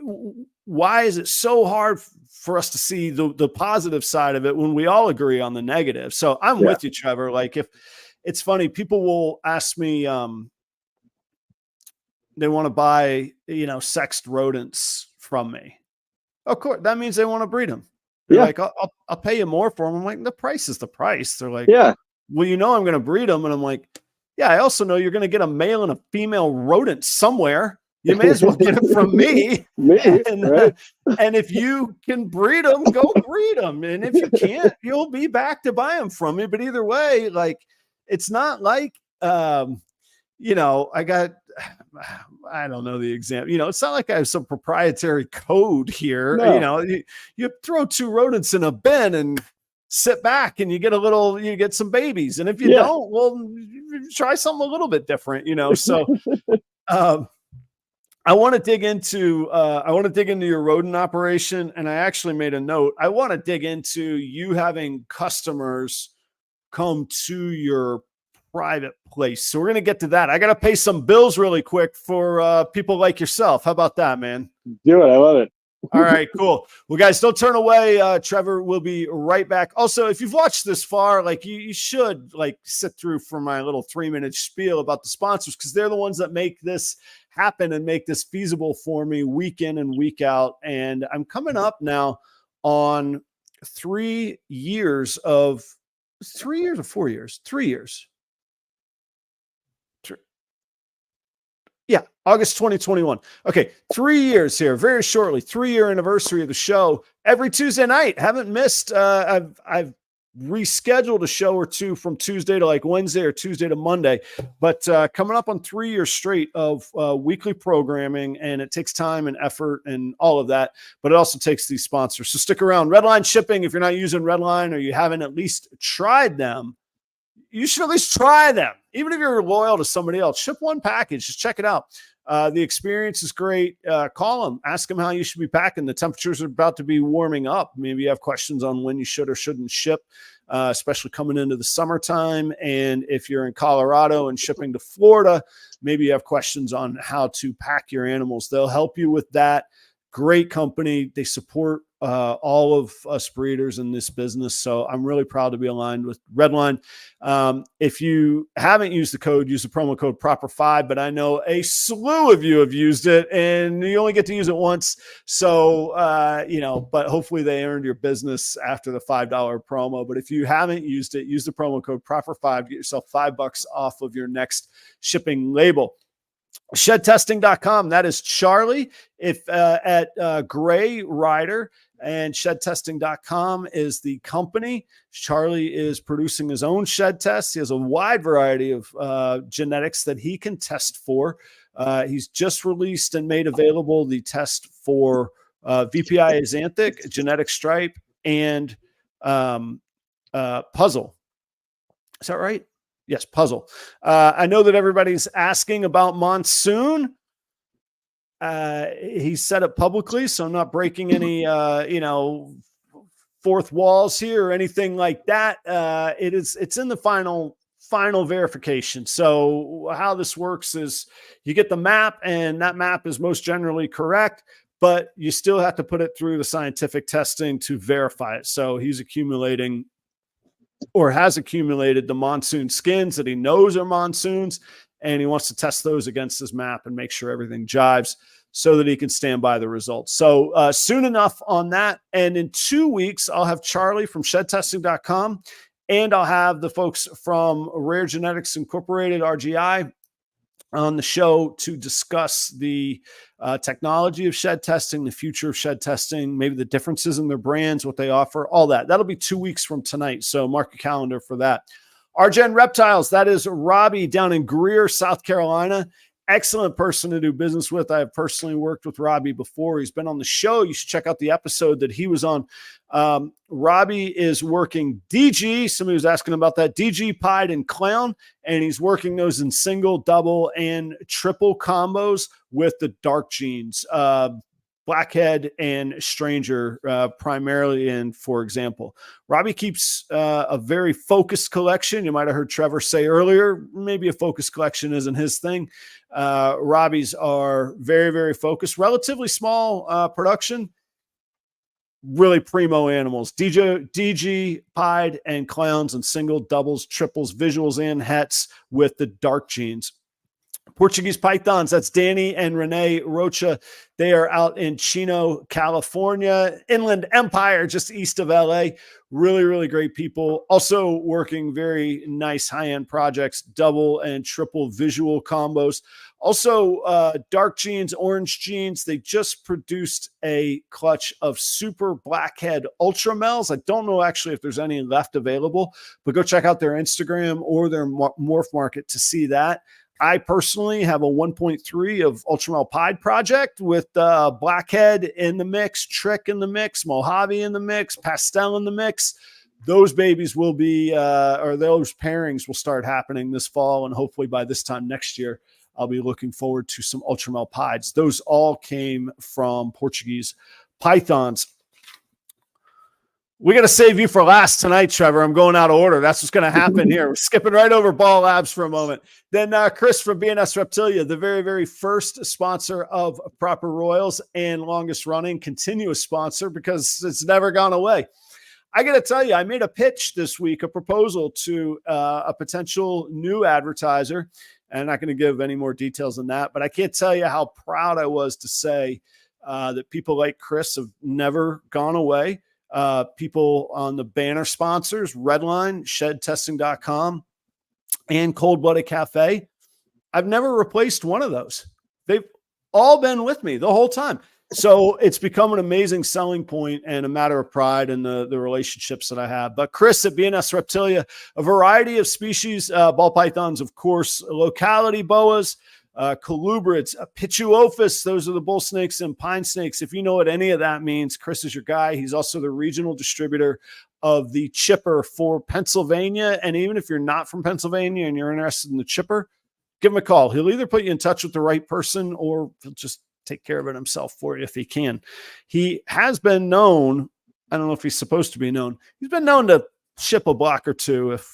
why is it so hard for us to see the positive side of it when we all agree on the negative? So I'm with you, Trevor. Like, if it's funny, people will ask me, they want to buy, sexed rodents from me. Of course, that means they want to breed them. They're like, I'll pay you more for them. I'm like, the price is the price. They're like, well, I'm going to breed them. And I'm like, yeah, I also know you're going to get a male and a female rodent somewhere. You may as well get it from me. And if you can breed them, go breed them. And if you can't, you'll be back to buy them from me. But either way, like, it's not like, I don't know the example. It's not like I have some proprietary code here. No. You throw 2 rodents in a bin and sit back and you get some babies. And if you don't, well, try something a little bit different, So I want to dig into your rodent operation. And I actually made a note. I want to dig into you having customers come to your private place. So we're going to get to that. I got to pay some bills really quick for people like yourself. How about that, man? Do it. I love it. All right, cool. Well, guys, don't turn away. Trevor will be right back. Also, if you've watched this far, like you should sit through for my little 3-minute spiel about the sponsors, because they're the ones that make this happen and make this feasible for me week in and week out. And I'm coming up now on 3 years or 4 years? 3 years. Yeah, August 2021. Okay, 3 years here, very shortly. 3-year anniversary of the show. Every Tuesday night, haven't missed. I've rescheduled a show or two from Tuesday to Wednesday or Tuesday to Monday, but coming up on 3 years straight of weekly programming, and it takes time and effort and all of that, but it also takes these sponsors. So stick around. Redline shipping. If you're not using Redline or you haven't at least tried them, you should at least try them. Even if you're loyal to somebody else, ship one package. Just check it out. The experience is great. Call them, ask them how you should be packing. The temperatures are about to be warming up. Maybe you have questions on when you should or shouldn't ship, especially coming into the summertime. And if you're in Colorado and shipping to Florida, maybe you have questions on how to pack your animals. They'll help you with that. Great company. They support all of us breeders in this business. So I'm really proud to be aligned with REDLINE. If you haven't used the code, use the promo code proper5, but I know a slew of you have used it and you only get to use it once. So, but hopefully they earned your business after the $5 promo. But if you haven't used it, use the promo code proper5, get yourself $5 off of your next shipping label. Shedtesting.com. That is Charlie. If at Gray Rider, and shedtesting.com is the company. Charlie is producing his own shed tests. He has a wide variety of genetics that he can test for. He's just released and made available the test for VPI Axanthic, genetic stripe, and puzzle. Is that right? Yes, puzzle. I know that everybody's asking about Monsoon. He said it publicly, so I'm not breaking any, fourth walls here or anything like that. It's in the final verification. So how this works is you get the map, and that map is most generally correct, but you still have to put it through the scientific testing to verify it. So he's accumulating, or has accumulated, the monsoon skins that he knows are monsoons, and he wants to test those against his map and make sure everything jives so that he can stand by the results. So soon enough on that. And in 2 weeks, I'll have Charlie from shedtesting.com, and I'll have the folks from Rare Genetics Incorporated, RGI, on the show to discuss the technology of shed testing, the future of shed testing, maybe the differences in their brands, what they offer, all that. That'll be 2 weeks from tonight. So mark your calendar for that. RGen Reptiles, that is Robbie down in Greer, South Carolina. Excellent person to do business with. I have personally worked with Robbie before. He's been on the show. You should check out the episode that he was on. Robbie is working DG. Somebody was asking about that. DG, Pied, and Clown. And he's working those in single, double, and triple combos with the dark genes. Blackhead and Stranger primarily. And for example, Robbie keeps a very focused collection. You might have heard Trevor say earlier, maybe a focused collection isn't his thing. Robbie's are very, very focused, relatively small production, really primo animals. DG, Pied, and Clowns, and single, doubles, triples, visuals, and hets with the dark genes. Portuguese pythons, that's Danny and Renee Rocha. They are out in Chino, California, Inland Empire, just east of LA. Really, really great people. Also working very nice high-end projects, double and triple visual combos. Also dark genes, orange genes. They just produced a clutch of super blackhead ultra males. I don't know actually if there's any left available, but go check out their Instagram or their Morph Market to see that. I personally have a 1.3 of Ultramel Pied project with Blackhead in the mix, Trick in the mix, Mojave in the mix, Pastel in the mix. Those babies will be, or those pairings will start happening this fall. And hopefully by this time next year, I'll be looking forward to some Ultramel Pieds. Those all came from Portuguese pythons. We got to save you for last tonight, Trevor. I'm going out of order. That's what's going to happen here. We're skipping right over Ball Labs for a moment. Then Chris from B and S Reptilia, the very, very first sponsor of Proper Royals and longest running continuous sponsor because it's never gone away. I got to tell you, I made a pitch this week, a proposal to a potential new advertiser. And I'm not going to give any more details than that, but I can't tell you how proud I was to say that people like Chris have never gone away. People on the banner sponsors, REDLINE, shedtesting.com, and Cold Blooded Cafe. I've never replaced one of those. They've all been with me the whole time. So it's become an amazing selling point and a matter of pride in the relationships that I have. But Chris at B and S Reptilia, a variety of species, ball pythons, of course, locality boas, colubrids, pituophis, those are the bull snakes and pine snakes. If you know what any of that means, Chris is your guy. He's also the regional distributor of the chipper for Pennsylvania. And even if you're not from Pennsylvania and you're interested in the chipper, give him a call. He'll either put you in touch with the right person or he'll just take care of it himself for you if he can. He has been known, I don't know if he's supposed to be known, he's been known to ship a block or two if,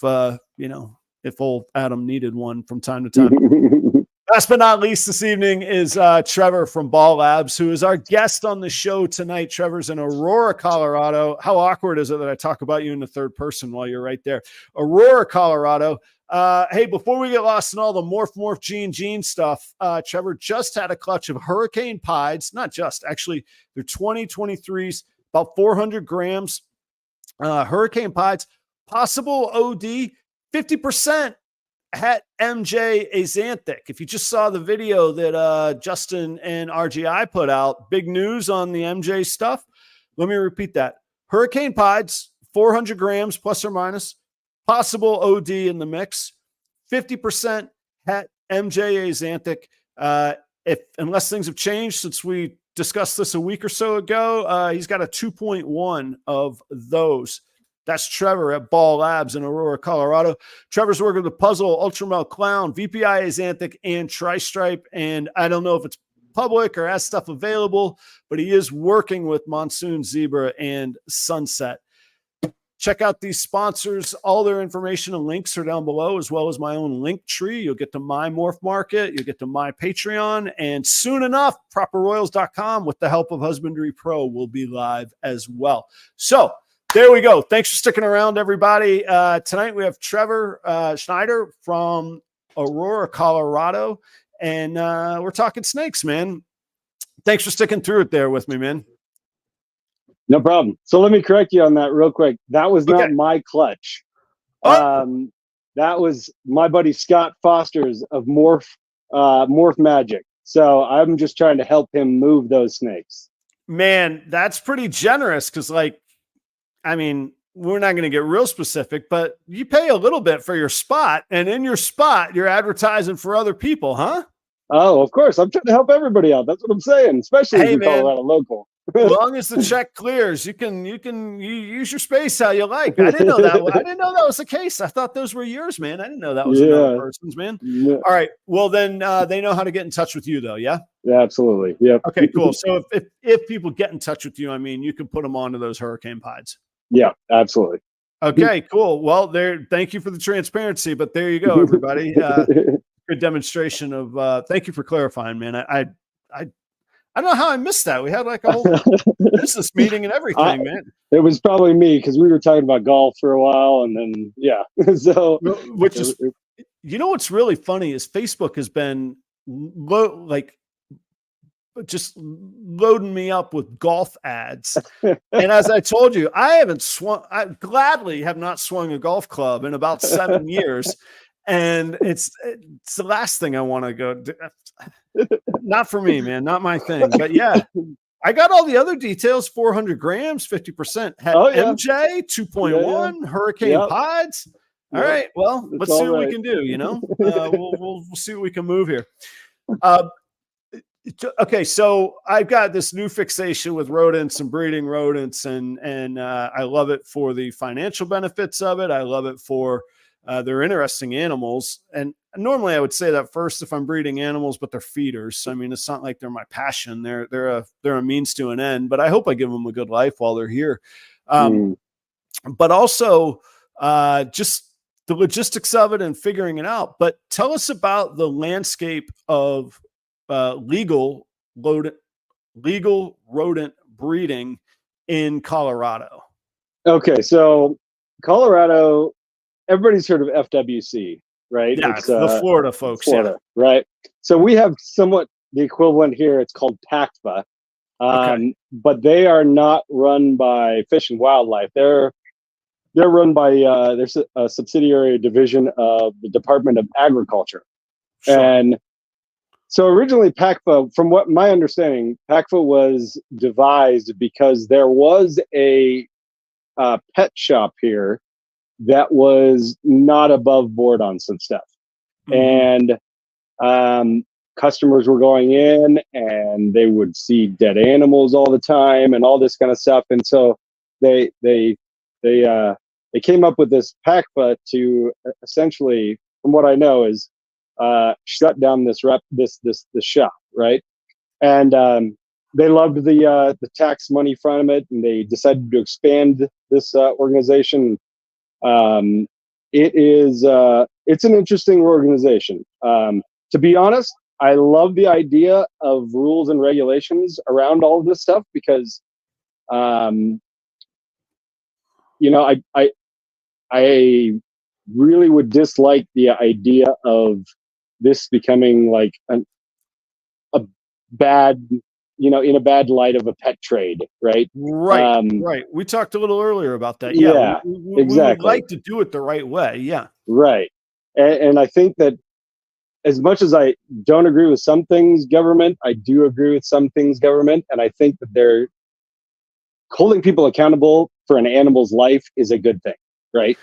if old Adam needed one from time to time. Last but not least this evening is Trevor from Ball Labs, who is our guest on the show tonight. Trevor's in Aurora, Colorado. How awkward is it that I talk about you in the third person while you're right there? Aurora, Colorado. Hey, before we get lost in all the morph gene stuff, Trevor just had a clutch of hurricane pieds. Not just, actually, they're 2023s, about 400 grams. Hurricane pieds, possible OD, 50%. Het MJ Azanthic. If you just saw the video that Justin and RGI put out, big news on the MJ stuff. Let me repeat that. Hurricane pieds, 400 grams plus or minus, possible OD in the mix, 50% Het MJ Azanthic. Unless things have changed since we discussed this a week or so ago, he's got a 2.1 of those. That's Trevor at Ball Labs in Aurora, Colorado. Trevor's working with the Puzzle, Ultramel Clown, VPI Azanthic, and Tri-Stripe. And I don't know if it's public or has stuff available, but he is working with Monsoon Zebra and Sunset. Check out these sponsors. All their information and links are down below, as well as my own LinkTree. You'll get to my Morph Market. You'll get to my Patreon. And soon enough, properroyals.com with the help of Husbandry Pro will be live as well. So, there we go. Thanks for sticking around, everybody. Tonight we have Trevor Schneider from Aurora, Colorado, and we're talking snakes, man. Thanks for sticking through it there with me, man. No problem. So let me correct you on that real quick. That was not my clutch. Oh. That was my buddy Scott Foster's of Morph Magic. So I'm just trying to help him move those snakes. Man, that's pretty generous because, like, I mean, we're not going to get real specific, but you pay a little bit for your spot, and in your spot, you're advertising for other people, huh? Oh, of course. I'm trying to help everybody out. That's what I'm saying, especially if you call out a local. As long as the check clears, you use your space how you like. I didn't know that. I didn't know that was the case. I thought those were yours, man. I didn't know that was another person's, man. Yeah. All right. Well, then they know how to get in touch with you, though. Yeah. Yeah, absolutely. Yep. Okay, cool. So if people get in touch with you, I mean, you can put them onto those hurricane pieds. Yeah, absolutely. Okay, cool. Well, thank you for the transparency, but there you go, everybody. Good demonstration of thank you for clarifying, man. I don't know how I missed that. We had like a whole business meeting and everything, man. It was probably me because we were talking about golf for a while, and then so which is, you know, what's really funny is Facebook has been just loading me up with golf ads. And as I told you, I gladly have not swung a golf club in about 7 years. And it's the last thing I want to go do. Not for me, man, not my thing. But yeah, I got all the other details, 400 grams, 50%. MJ, 2.1, hurricane pieds. All right, well, let's see what we can do, you know? We'll see what we can move here. Okay, so I've got this new fixation with rodents and breeding rodents, and I love it for the financial benefits of it. I love it for they're interesting animals, and normally I would say that first if I'm breeding animals, but they're feeders. I mean, it's not like they're my passion. They're a means to an end, but I hope I give them a good life while they're here. But also just the logistics of it and figuring it out. But tell us about the landscape of legal rodent breeding in Colorado. Okay, so Colorado, everybody's heard of FWC, right? Yeah, it's the Florida folks. Florida, yeah. Right. So we have somewhat the equivalent here. It's called PACFA, but they are not run by Fish and Wildlife. They're run by there's a subsidiary division of the Department of Agriculture, and so originally PACFA, from what my understanding, PACFA was devised because there was a pet shop here that was not above board on some stuff. And customers were going in and they would see dead animals all the time and all this kind of stuff. And so they came up with this PACFA to essentially, from what I know, is shut down this shop, right? And they loved the tax money from it, and they decided to expand this organization. It's an interesting organization. To be honest, I love the idea of rules and regulations around all of this stuff because, you know, I really would dislike the idea of this becoming like a bad, you know, in a bad light of a pet trade, right? Right, right. We talked a little earlier about that. Yeah, we would like to do it the right way. Yeah, right. And I think that as much as I don't agree with some things government, I do agree with some things government, and I think that they're holding people accountable for an animal's life is a good thing, right?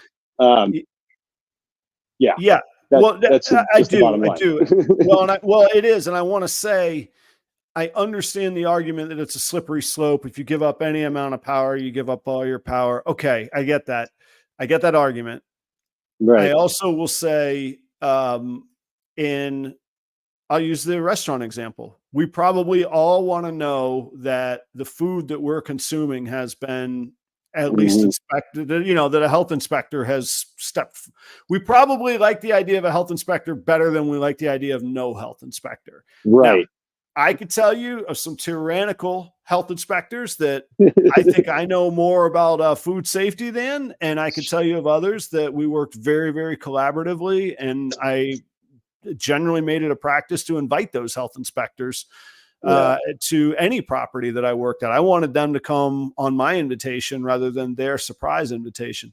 Yeah. Yeah. That's I do. bottom line. I do. Well, it is, and I want to say, I understand the argument that it's a slippery slope. If you give up any amount of power, you give up all your power. Okay, I get that. I get that argument. Right. I also will say, I'll use the restaurant example. We probably all want to know that the food that we're consuming has been at least inspected, you know, that a health inspector has stepped. We probably like the idea of a health inspector better than we like the idea of no health inspector. Right. Now, I could tell you of some tyrannical health inspectors that I think I know more about food safety than, and I could tell you of others that we worked very, very collaboratively, and I generally made it a practice to invite those health inspectors to any property that I worked at. I wanted them to come on my invitation rather than their surprise invitation.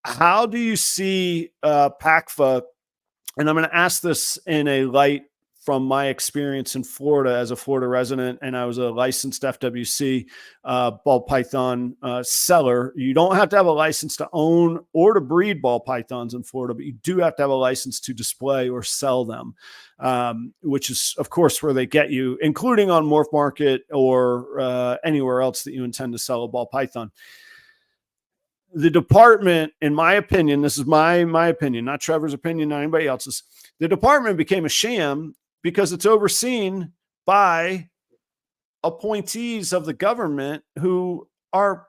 How do you see PACFA? And I'm going to ask this in a light from my experience in Florida as a Florida resident, and I was a licensed FWC ball python seller. You don't have to have a license to own or to breed ball pythons in Florida, but you do have to have a license to display or sell them, which is, of course, where they get you, including on Morph Market or anywhere else that you intend to sell a ball python. The department, in my opinion, this is my opinion, not Trevor's opinion, not anybody else's. The department became a sham because it's overseen by appointees of the government who are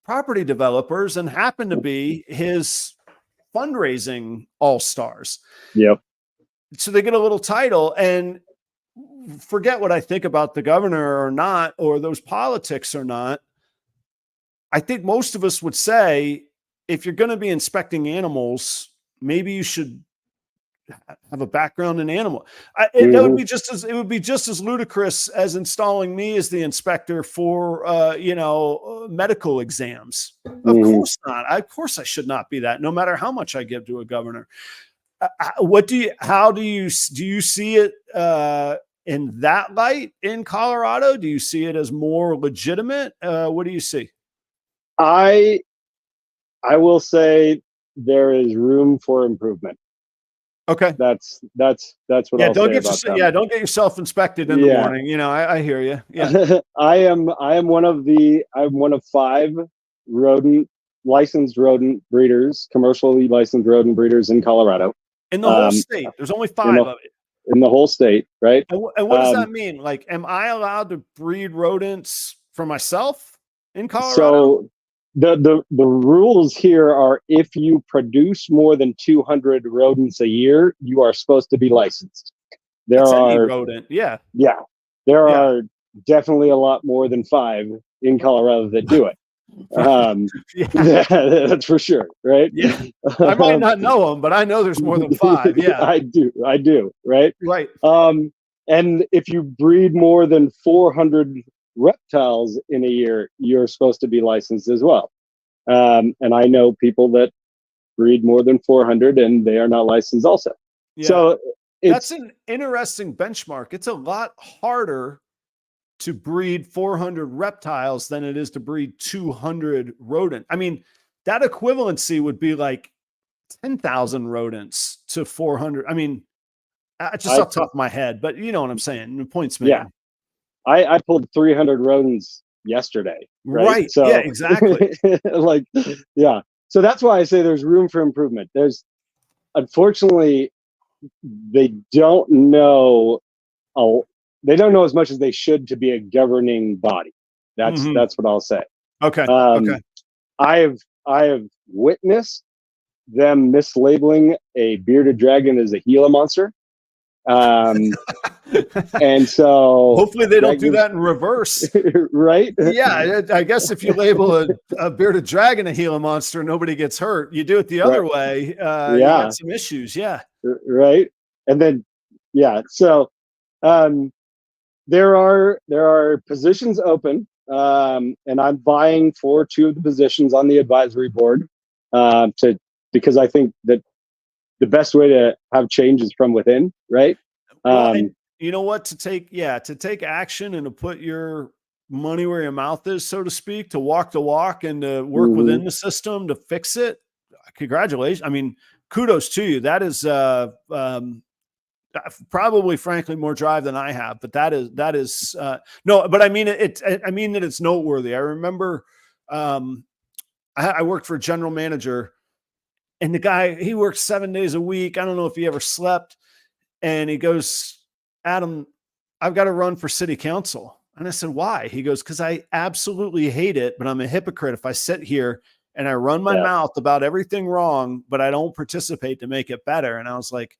property developers and happen to be his fundraising all-stars. Yep. So they get a little title, and forget what I think about the governor or not, or those politics or not. I think most of us would say, if you're going to be inspecting animals, maybe you should have a background in animal. It would be just as ludicrous as installing me as the inspector for medical exams. Of course not. Of course I should not be that, no matter how much I give to a governor. How do you see it in that light in Colorado? Do you see it as more legitimate? What do you see? I will say there is room for improvement. Okay, that's what I'll say about them. Don't get yourself inspected in the morning. You know, I hear you. Yeah, I'm one of 5 licensed rodent breeders, commercially licensed rodent breeders in Colorado. In the whole state, there's only 5 of it. In the whole state, right? And what does that mean? Like, am I allowed to breed rodents for myself in Colorado? So the rules here are, if you produce more than 200 rodents a year, you are supposed to be licensed. There are definitely a lot more than 5 in Colorado that do it. That's for sure, right? Yeah, I might not know them, but I know there's more than 5. Yeah, I do, right? Right. And if you breed more than 400 reptiles in a year, you're supposed to be licensed as well. And I know people that breed more than 400 and they are not licensed also. Yeah. So that's an interesting benchmark. It's a lot harder to breed 400 reptiles than it is to breed 200 rodent. I mean, that equivalency would be like 10,000 rodents to 400. I mean, just off the top of my head, but you know what I'm saying. The point's made. Yeah. I pulled 300 rodents yesterday. Right. So, yeah, exactly. So that's why I say there's room for improvement. Unfortunately, they don't know they don't know as much as they should to be a governing body. That's what I'll say. Okay. Okay. I have witnessed them mislabeling a bearded dragon as a Gila monster. And so hopefully they don't do that in reverse. Right? Yeah, I guess if you label a bearded dragon a Gila monster, nobody gets hurt. You do it the other way, you got some issues. Yeah. Right. And then, so there are positions open, and I'm vying for 2 of the positions on the advisory board, because I think that the best way to have change is from within, right? Well, and you know what, to take action and to put your money where your mouth is, so to speak, to walk the walk and to work within the system to fix it. Congratulations. I mean, kudos to you. That is probably, frankly, more drive than I have, but that is no, but I mean I mean that it's noteworthy. I remember I worked for a general manager, and the guy, he worked 7 days a week. I don't know if he ever slept. And he goes, Adam, I've got to run for city council. And I said, why? He goes, because I absolutely hate it, but I'm a hypocrite if I sit here and I run my mouth about everything wrong, but I don't participate to make it better. And I was like,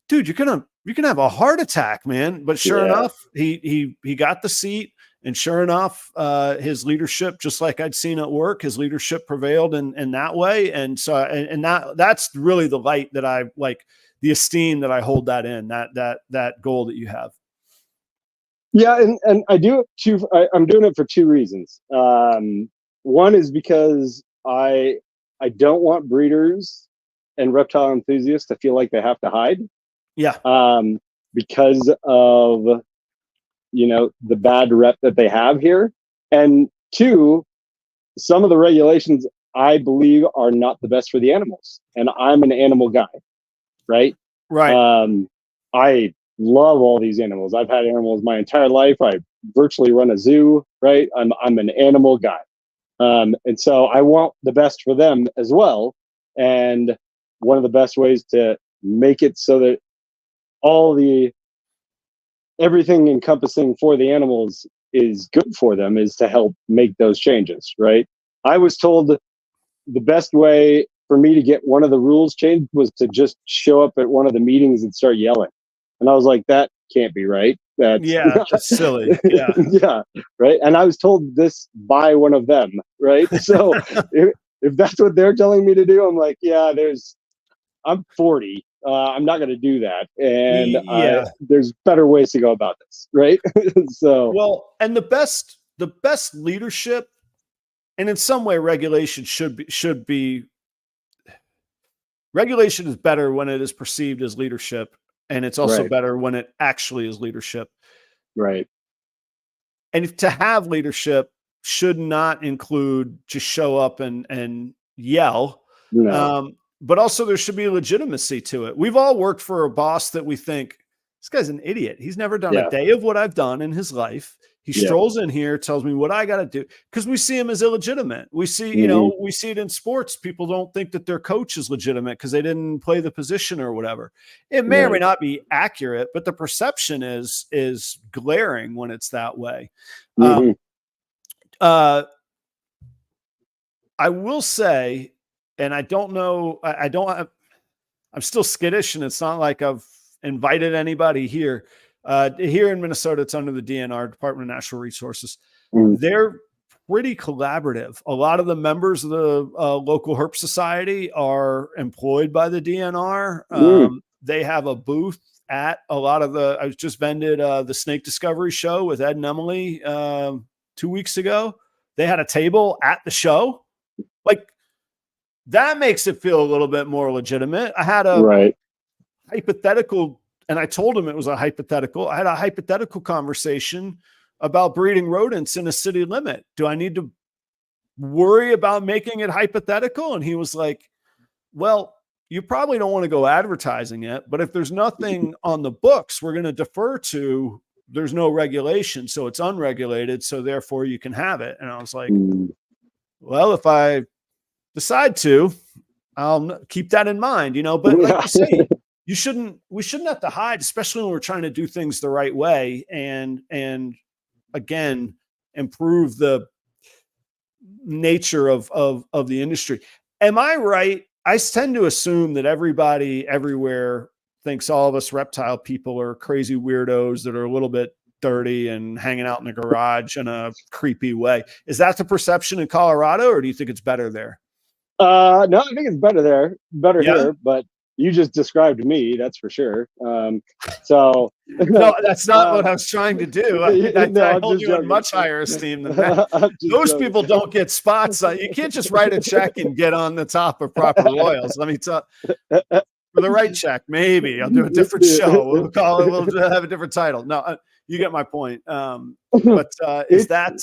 dude, you're gonna have a heart attack, man. But sure enough, he got the seat. And sure enough, his leadership, just like I'd seen at work, his leadership prevailed in that way. And so, and that's really the light that I like, the esteem that I hold that in, that goal that you have. Yeah. And I do it I'm doing it for 2 reasons. One is because I don't want breeders and reptile enthusiasts to feel like they have to hide. Yeah. Because of, the bad rep that they have here. And 2, some of the regulations I believe are not the best for the animals. And I'm an animal guy, right? Right. I love all these animals. I've had animals my entire life. I virtually run a zoo, right? I'm an animal guy. And so I want the best for them as well. And one of the best ways to make it so that everything encompassing for the animals is good for them is to help make those changes, right? I was told the best way for me to get one of the rules changed was to just show up at one of the meetings and start yelling. And I was like, that can't be right. That's silly. Yeah. Yeah. Right. And I was told this by one of them. Right. So if that's what they're telling me to do, I'm like, I'm 40. I'm not going to do that. And there's better ways to go about this. Right. So, well, and the best leadership, and in some way regulation should be regulation is better when it is perceived as leadership. And it's also better when it actually is leadership. Right. And to have leadership should not include just show up and yell. No. But also there should be legitimacy to it. We've all worked for a boss that we think, this guy's an idiot. He's never done a day of what I've done in his life. He strolls in here, tells me what I got to do, because we see him as illegitimate. We see, we see it in sports. People don't think that their coach is legitimate because they didn't play the position or whatever. It may or may not be accurate, but the perception is glaring when it's that way. I will say, and I don't know, I'm still skittish, and it's not like I've invited anybody here. Here in Minnesota, it's under the DNR, Department of Natural Resources. They're pretty collaborative. A lot of the members of the local herp society are employed by the DNR. They have a booth at a lot of I was just vended the Snake Discovery show with Ed and Emily 2 weeks ago. They had a table at the show. Like, that makes it feel a little bit more legitimate. I had a hypothetical, and I told him it was a hypothetical. I had a hypothetical conversation about breeding rodents in a city limit. Do I need to worry about making it hypothetical? And he was like, well, you probably don't want to go advertising it, but if there's nothing on the books, we're going to defer to, there's no regulation. So it's unregulated. So therefore you can have it. And I was like, well, if I decide to, I'll keep that in mind, but like you say, we shouldn't have to hide, especially when we're trying to do things the right way and again, improve the nature of the industry. Am I right? I tend to assume that everybody everywhere thinks all of us reptile people are crazy weirdos that are a little bit dirty and hanging out in the garage in a creepy way. Is that the perception in Colorado, or do you think it's better there? No, I think it's better Yeah? here, but you just described me, that's for sure. So no, that's not what I was trying to do. I hold you in much higher esteem than that. Those people don't get spots. You can't just write a check and get on the top of Proper Royals. Let me tell for the right check, maybe I'll do a different show. We'll have a different title. No, you get my point. But is that,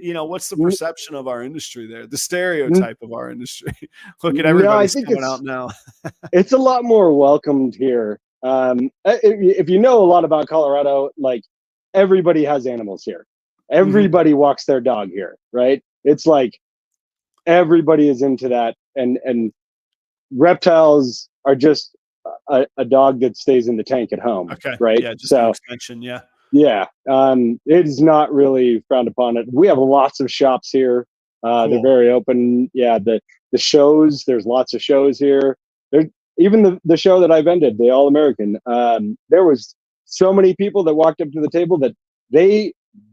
what's the perception of our industry there? The stereotype of our industry? Look at everybody's coming out now. It's a lot more welcomed here. If you know a lot about Colorado, like everybody has animals here. Everybody walks their dog here, right? It's like everybody is into that. And reptiles are just a dog that stays in the tank at home. Okay. Right. Yeah. Just an extension. Yeah. Yeah. It is not really frowned upon. We have lots of shops here. Cool. They're very open. Yeah. The shows, there's lots of shows here. Even the show that I've ended, the All American, there was so many people that walked up to the table that they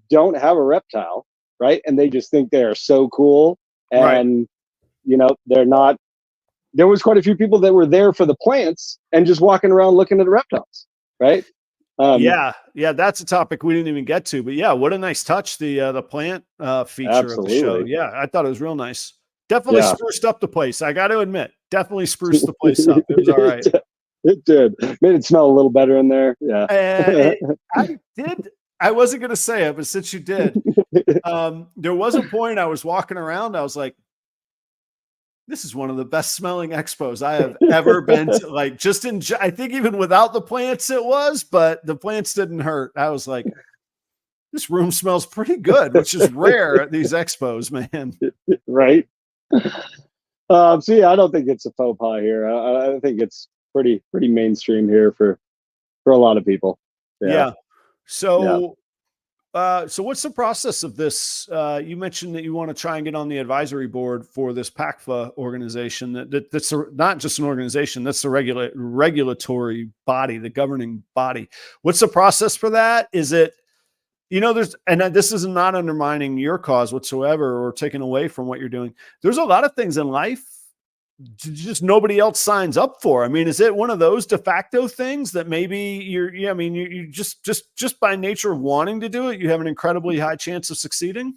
don't have a reptile. Right. And they just think they are so cool. And, they're not. There was quite a few people that were there for the plants and just walking around looking at the reptiles, right? Yeah, that's a topic we didn't even get to, but yeah, what a nice touch, the plant feature absolutely. Of the show. Yeah, I thought it was real nice. Definitely spruced up the place. I got to admit, definitely spruced the place up. It was all right. It did. Made it smell a little better in there. Yeah. I wasn't going to say it, but since you did, there was a point I was walking around. I was like, this is one of the best smelling expos I have ever been to. Like, I think even without the plants it was, but the plants didn't hurt. I was like, this room smells pretty good, which is rare at these expos, man. Right. So yeah, I don't think it's a faux pas here. I think it's pretty mainstream here for a lot of people. Yeah. So what's the process of this? You mentioned that you want to try and get on the advisory board for this PACFA organization. That's not just an organization, that's the regulatory body, the governing body. What's the process for that? Is it, this is not undermining your cause whatsoever or taking away from what you're doing. There's a lot of things in life just nobody else signs up for. I mean, is it one of those de facto things that maybe you just by nature of wanting to do it, you have an incredibly high chance of succeeding?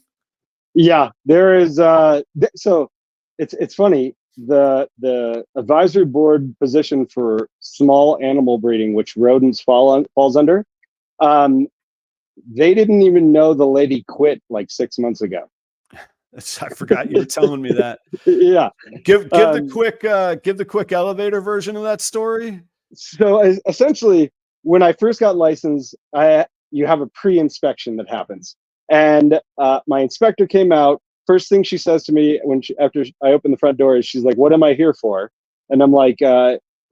Yeah, there is. So it's funny. The advisory board position for small animal breeding, which rodents falls under, they didn't even know the lady quit like 6 months ago. I forgot you were telling me that. Yeah. Give the quick elevator version of that story. So essentially, when I first got licensed, you have a pre-inspection that happens, and my inspector came out. First thing she says to me after I open the front door is, she's like, "What am I here for?" And I'm like,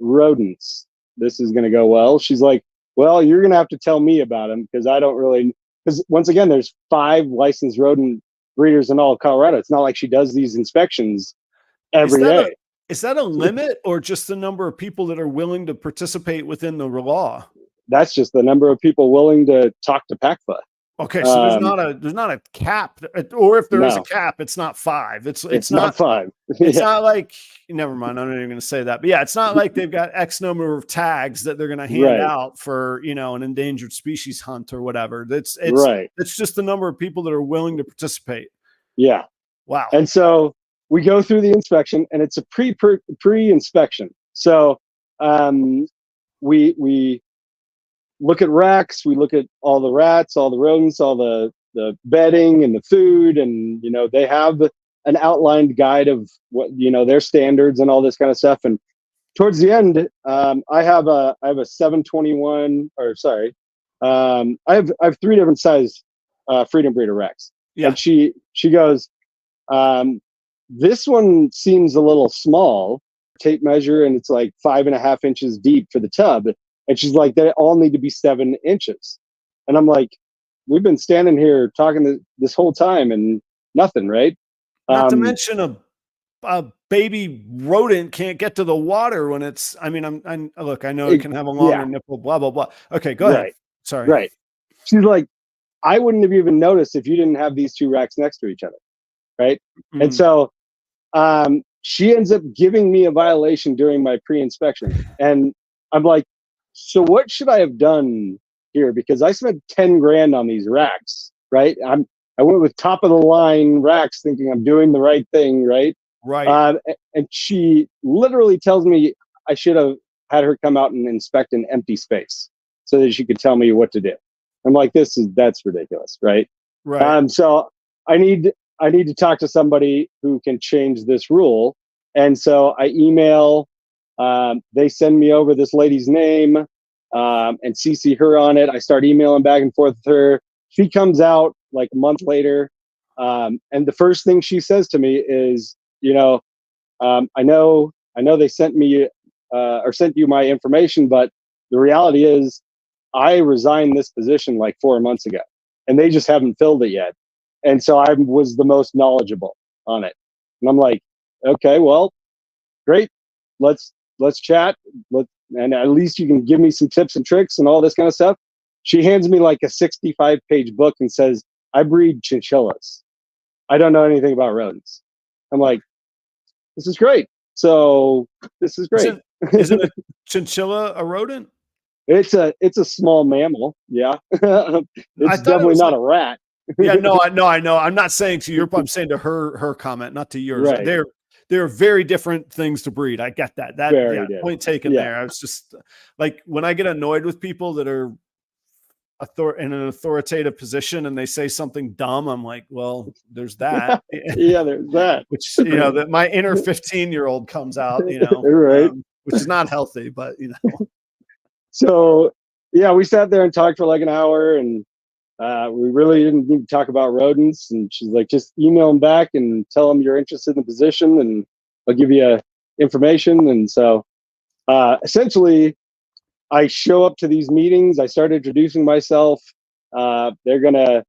"Rodents. This is going to go well." She's like, "Well, you're going to have to tell me about them because I don't really." Because once again, there's 5 licensed rodent breeders in all of Colorado. It's not like she does these inspections every day. Is that a limit, or just the number of people that are willing to participate within the law? That's just the number of people willing to talk to PACFA. Okay, so there's not a cap, or if there is a cap, it's not 5. It's not 5. It's not like, never mind, I'm not even going to say that. But yeah, it's not like they've got X number of tags that they're going to hand out for, an endangered species hunt or whatever. It's just the number of people that are willing to participate. Yeah. Wow. And so we go through the inspection, and it's a pre-inspection. So we look at racks, we look at all the rats, all the rodents, all the bedding and the food, and they have an outlined guide of what their standards and all this kind of stuff. And towards the end, I have a 721, or sorry, I have 3 different size freedom breeder racks. Yeah. And she goes, this one seems a little small. tape measure and it's like 5.5 inches deep for the tub. And she's like, they all need to be 7 inches. And I'm like, we've been standing here talking this whole time and nothing, right? Not to mention a baby rodent can't get to the water when it's, I mean, look, I know it can have a longer nipple, blah, blah, blah. Okay, go ahead. Sorry. Right. She's like, I wouldn't have even noticed if you didn't have these 2 racks next to each other. Right. And so she ends up giving me a violation during my pre-inspection. And I'm like, so what should I have done here? Because I spent 10 grand on these racks, right? I went with top of the line racks thinking I'm doing the right thing, right? Right. And she literally tells me I should have had her come out and inspect an empty space so that she could tell me what to do. I'm like, that's ridiculous, right? Right. So I need to talk to somebody who can change this rule. And so I email, they send me over this lady's name and CC her on it. I start emailing back and forth with her. She comes out like a month later. And the first thing she says to me is, I know they sent me or sent you my information, but the reality is I resigned this position like 4 months ago and they just haven't filled it yet. And so I was the most knowledgeable on it. And I'm like, okay, well, great. Let's chat. And at least you can give me some tips and tricks and all this kind of stuff. She hands me like a 65-page book and says, I breed chinchillas. I don't know anything about rodents. I'm like, this is great. So this is great. Isn't a chinchilla a rodent? It's a small mammal. Yeah. It's definitely not a rat. Yeah, no, I know. I'm not saying to your, I'm saying to her comment, not to yours. Right. They're very different things to breed. I get that. Point taken there. I was just like, when I get annoyed with people that are in an authoritative position and they say something dumb, I'm like, well, there's that. Yeah, there's that. Which, that my inner 15-year-old comes out, right. Which is not healthy, but So yeah, we sat there and talked for like an hour and we really didn't need to talk about rodents. And she's like, just email them back and tell them you're interested in the position and I'll give you information. And so essentially I show up to these meetings. I start introducing myself. They're going to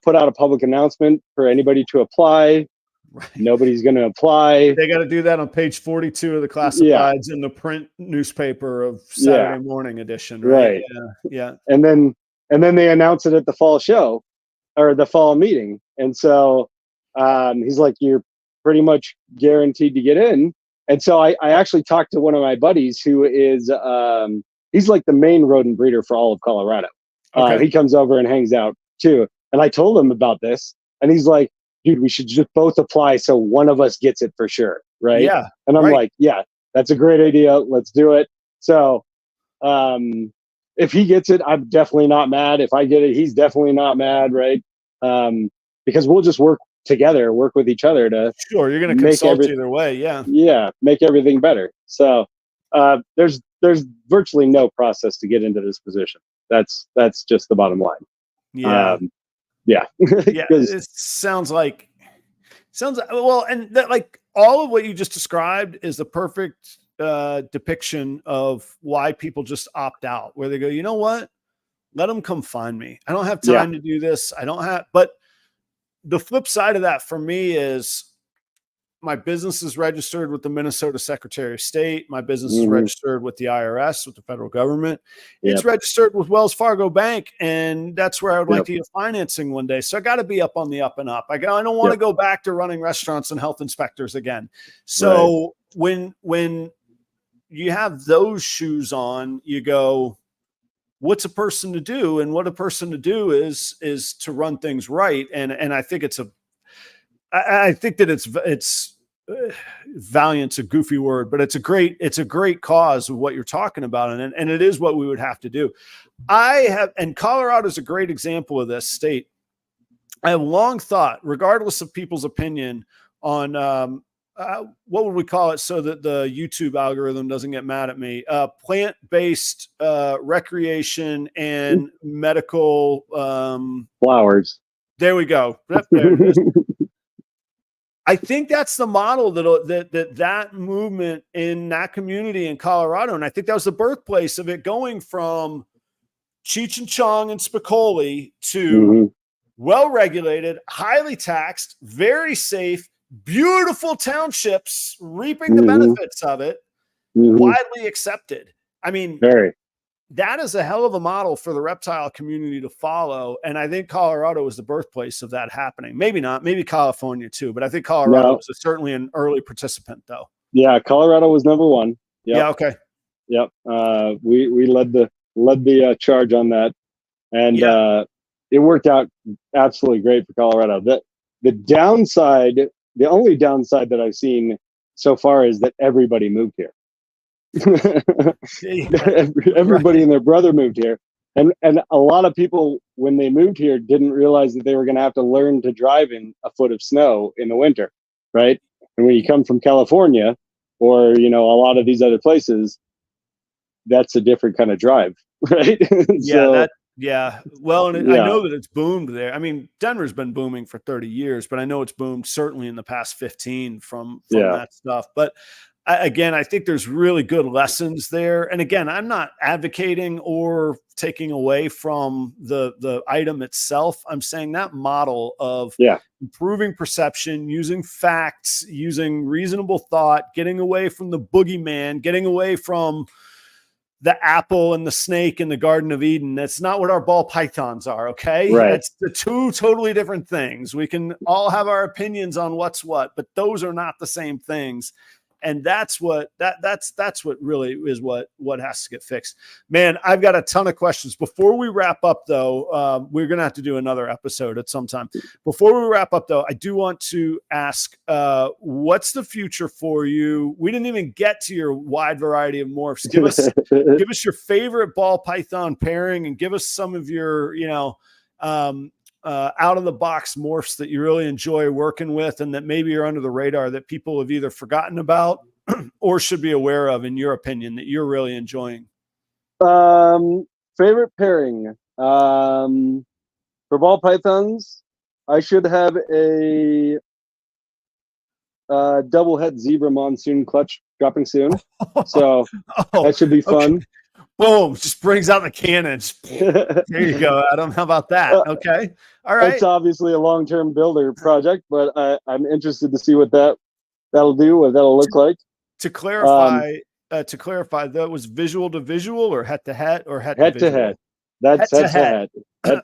put out a public announcement for anybody to apply. Right. Nobody's going to apply. They got to do that on page 42 of the classifieds in the print newspaper of Saturday morning edition. Right. Yeah. And then they announce it at the fall show or the fall meeting. And so he's like, you're pretty much guaranteed to get in. And so I actually talked to one of my buddies who is, he's like the main rodent breeder for all of Colorado. Okay. He comes over and hangs out too. And I told him about this and he's like, dude, we should just both apply so one of us gets it for sure. Right. Yeah. And I'm like, yeah, that's a great idea. Let's do it. So if he gets it, I'm definitely not mad. If I get it, he's definitely not mad. Right. Because we'll just work together, work with each other to. Sure. You're going to consult either way. Yeah. Yeah. Make everything better. So there's virtually no process to get into this position. That's just the bottom line. Yeah. Yeah. It sounds well, and that, like, all of what you just described is the perfect depiction of why people just opt out, where they go, you know what? Let them come find me. I don't have time to do this. But the flip side of that for me is my business is registered with the Minnesota Secretary of State. My business is registered with the IRS, with the federal government. It's registered with Wells Fargo Bank, and that's where I would like to get financing one day. So I got to be up on the up and up. I don't want to go back to running restaurants and health inspectors again. So when you have those shoes on, you go, what's a person to do? And what a person to do is to run things right. And I think I think that it's valiant's a goofy word, but it's a great cause of what you're talking about. And it is what we would have to do. And Colorado is a great example of this state. I have long thought, regardless of people's opinion on, what would we call it so that the YouTube algorithm doesn't get mad at me? Plant-based recreation and medical flowers. There we go. There it is. I think that's the model that movement in that community in Colorado. And I think that was the birthplace of it, going from Cheech and Chong and Spicoli to well-regulated, highly taxed, very safe, beautiful townships reaping the benefits of it, widely accepted. I mean, that is a hell of a model for the reptile community to follow. And I think Colorado was the birthplace of that happening. Maybe not, maybe California too, but I think Colorado was certainly an early participant though. Yeah. Colorado was number one. Yep. Yeah. Okay. Yep. We led the charge on that. And it worked out absolutely great for Colorado. The downside, the only downside that I've seen so far is that everybody moved here. Everybody and their brother moved here, and a lot of people, when they moved here, didn't realize that they were going to have to learn to drive in a foot of snow in the winter, right? And when you come from California or a lot of these other places, that's a different kind of drive, right? Well, and I know that it's boomed there. I mean, Denver's been booming for 30 years, but I know it's boomed certainly in the past 15 from that stuff. But again, I think there's really good lessons there. And again, I'm not advocating or taking away from the item itself. I'm saying that model of improving perception, using facts, using reasonable thought, getting away from the boogeyman, getting away from the apple and the snake in the Garden of Eden. That's not what our ball pythons are. Okay. Right. That's the two totally different things. We can all have our opinions on what's what, but those are not the same things. And that's what really is what has to get fixed, man. I've got a ton of questions. Before we wrap up though, we're going to have to do another episode at some time. Before we wrap up though, I do want to ask, what's the future for you? We didn't even get to your wide variety of morphs. Give us your favorite ball python pairing, and give us some of your, out of the box morphs that you really enjoy working with and that maybe are under the radar that people have either forgotten about or should be aware of, in your opinion, that you're really enjoying. Favorite pairing, for ball pythons, I should have a double head zebra monsoon clutch dropping soon. So that should be fun. Okay. Boom, just brings out the cannons. There you go, Adam. How about that? Okay. All right. It's obviously a long-term builder project, but I'm interested to see what that'll do, what that'll look like. To clarify, that was visual to visual or head to head or head to head? That's head to head.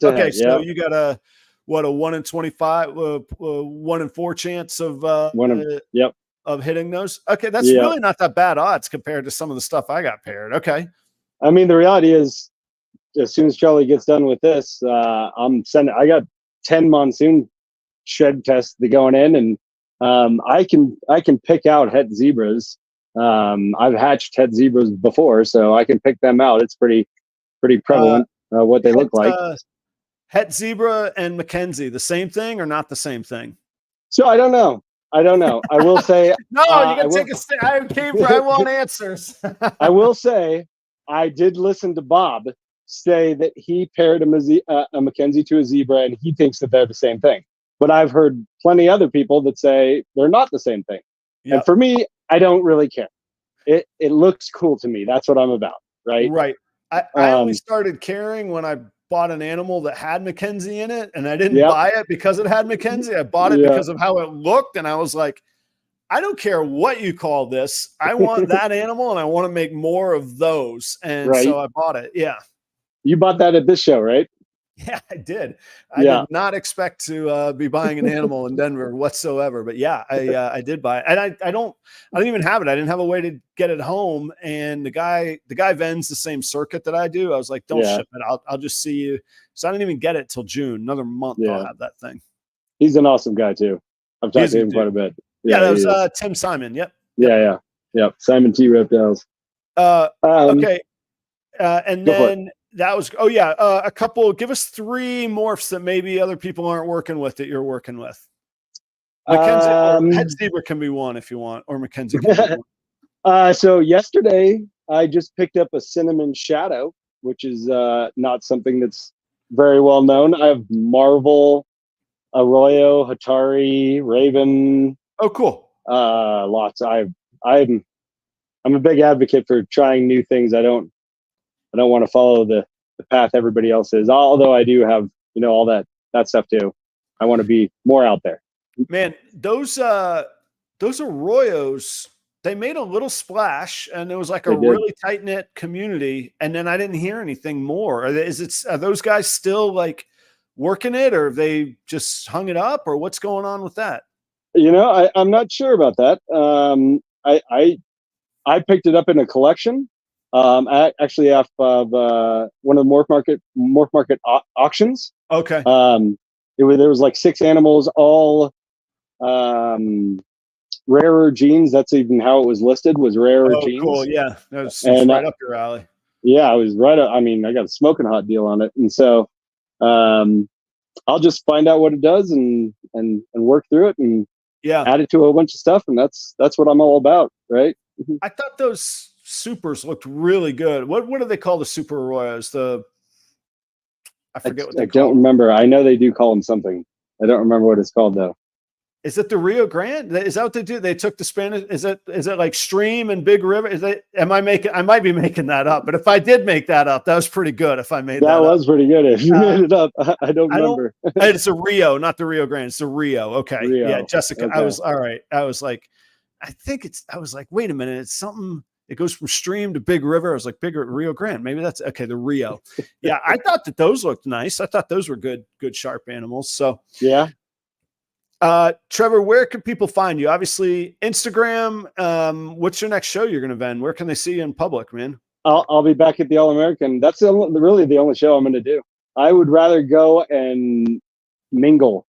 Okay, so you got a 1 in 25, 1 in 4 chance of of hitting those. Okay, that's really not that bad odds compared to some of the stuff I got paired. Okay. I mean, the reality is, as soon as Charlie gets done with this, I got 10 monsoon shed tests going in, and I can pick out het zebras. I've hatched het zebras before, so I can pick them out. It's pretty prevalent what they look like. Het zebra and Mackenzie, the same thing or not the same thing? So I don't know. I will say no. You can take a stand. I want answers. I will say, I did listen to Bob say that he paired a Mackenzie to a zebra, and he thinks that they're the same thing. But I've heard plenty of other people that say they're not the same thing. Yep. And for me, I don't really care. It looks cool to me. That's what I'm about, right? Right. I only started caring when I bought an animal that had Mackenzie in it, and I didn't buy it because it had Mackenzie. I bought it because of how it looked, and I was like, I don't care what you call this. I want that animal, and I want to make more of those. And so I bought it. Yeah. You bought that at this show, right? Yeah, I did. I did not expect to be buying an animal in Denver whatsoever, but I did buy it. And I don't even have it. I didn't have a way to get it home. And the guy vends the same circuit that I do. I was like, don't ship it. I'll just see you. So I didn't even get it till June. Another month I'll have that thing. He's an awesome guy too. I've talked to him quite a bit. Yeah, that was Tim Simon. Yep. Yeah. Simon T. Reptiles. Okay. And then that was, a couple, give us 3 morphs that maybe other people aren't working with that you're working with. Mackenzie, het zebra can be one if you want, or Mackenzie can be one. So yesterday I just picked up a cinnamon shadow, which is not something that's very well known. I have Marvel, Arroyo, Hatari, Raven. Oh, cool. Lots. I'm a big advocate for trying new things. I don't want to follow the path everybody else is. Although I do have, all that stuff too. I want to be more out there. Man, those arroyos, they made a little splash, and it was like a really tight knit community. And then I didn't hear anything more. Are those guys still like working it, or have they just hung it up, or what's going on with that? I'm not sure about that. I picked it up in a collection, actually off of one of the morph market auctions. Okay. There was like 6 animals, all rarer genes. That's even how it was listed, was rarer genes. Cool. Yeah, that was right up your alley. Yeah, I was right up. I mean, I got a smoking hot deal on it, and so I'll just find out what it does and work through it and add it to a bunch of stuff, and that's what I'm all about, right? I thought those supers looked really good. What do they call the super arroyos? I forget what they call them. I don't remember. I know they do call them something. I don't remember what it's called though. Is it the Rio Grande? Is that what they do? They took the Spanish. Is it like Stream and Big River? I might be making that up, but if I did make that up, that was pretty good. If I made that was pretty good. If you made it up, I don't remember. It's a Rio, not the Rio Grande. It's the Rio. Okay. Rio. Yeah. Jessica. Okay. I was all right. I was like, wait a minute. It's something. It goes from Stream to Big River. I was like, Rio Grande. Maybe that's okay. The Rio. Yeah. I thought that those looked nice. I thought those were good sharp animals. So yeah. Trevor, where can people find you? Obviously Instagram. What's your next show you're going to vend? Where can they see you in public, man? I'll be back at the All-American. That's really the only show I'm going to do. I would rather go and mingle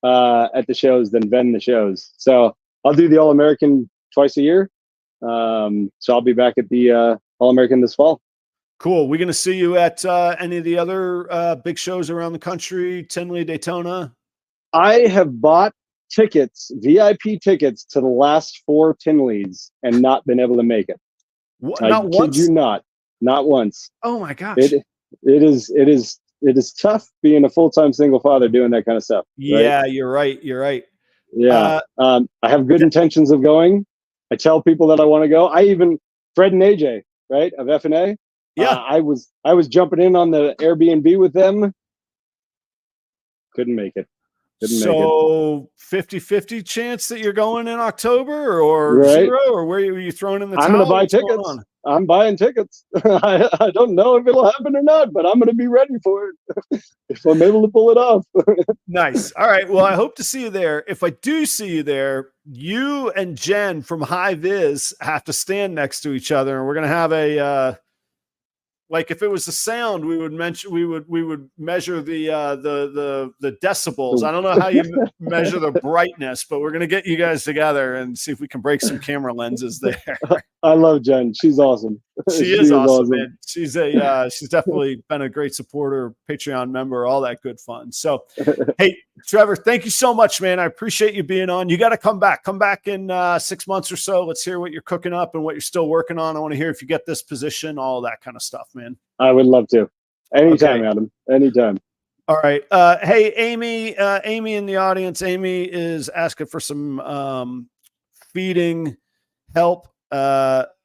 at the shows than vend the shows. So I'll do the All-American twice a year. So I'll be back at the All-American this fall. Cool. We're going to see you at any of the other big shows around the country, Tinley, Daytona. I have bought tickets, VIP tickets, to the last 4 Tinleys and not been able to make it. What? I kid you not once. Oh my gosh! It is tough being a full-time single father doing that kind of stuff. Right? Yeah, you're right. Yeah, I have good intentions of going. I tell people that I want to go. Fred and AJ, right, of F&A. Yeah, I was jumping in on the Airbnb with them. Couldn't make it. So 50-50 chance that you're going in October, or zero, or where are you throwing in the towel? I'm going to buy tickets. I'm buying tickets. I don't know if it'll happen or not, but I'm going to be ready for it if I'm able to pull it off. Nice. All right. Well, I hope to see you there. If I do see you there, you and Jen from High Viz have to stand next to each other, and we're going to have a like if it was the sound, we would measure the decibels. I don't know how you measure the brightness, but we're gonna get you guys together and see if we can break some camera lenses there. I love Jen. She's awesome. She is awesome, man. She's definitely been a great supporter, Patreon member, all that good fun. So, hey, Trevor, thank you so much, man. I appreciate you being on. You got to come back in 6 months or so. Let's hear what you're cooking up and what you're still working on. I want to hear if you get this position, all that kind of stuff, man. I would love to. Anytime, okay. Adam. Anytime. All right. Hey, Amy in the audience. Amy is asking for some feeding help.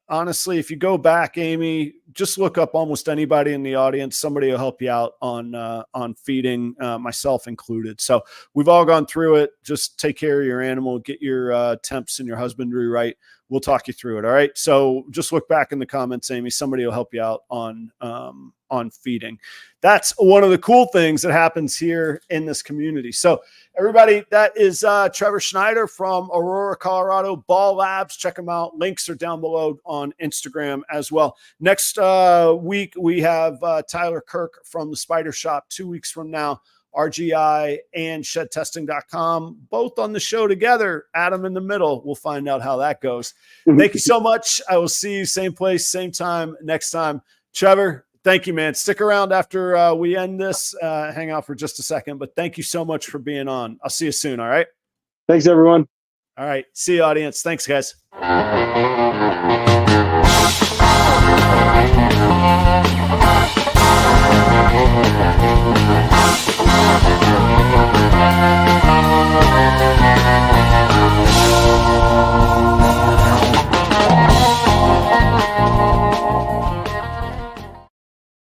Honestly, if you go back, Amy, just look up almost anybody in the audience. Somebody will help you out on feeding, myself included. So we've all gone through it. Just take care of your animal, get your temps and your husbandry right. We'll talk you through it. All right. So just look back in the comments, Amy. Somebody will help you out on feeding. That's one of the cool things that happens here in this community. So everybody, that is Trevor Schneider from Aurora, Colorado, Ball Labs. Check them out. Links are down below on Instagram as well. Next week, we have Tyler Kirk from the Spider Shop. 2 weeks from now, RGI and shedtesting.com, both on the show together. Adam in the middle. We'll find out how that goes. Thank you so much. I will see you same place, same time next time. Trevor, thank you, man. Stick around after we end this. Hang out for just a second, but thank you so much for being on. I'll see you soon. All right. Thanks, everyone. All right. See you, audience. Thanks, guys.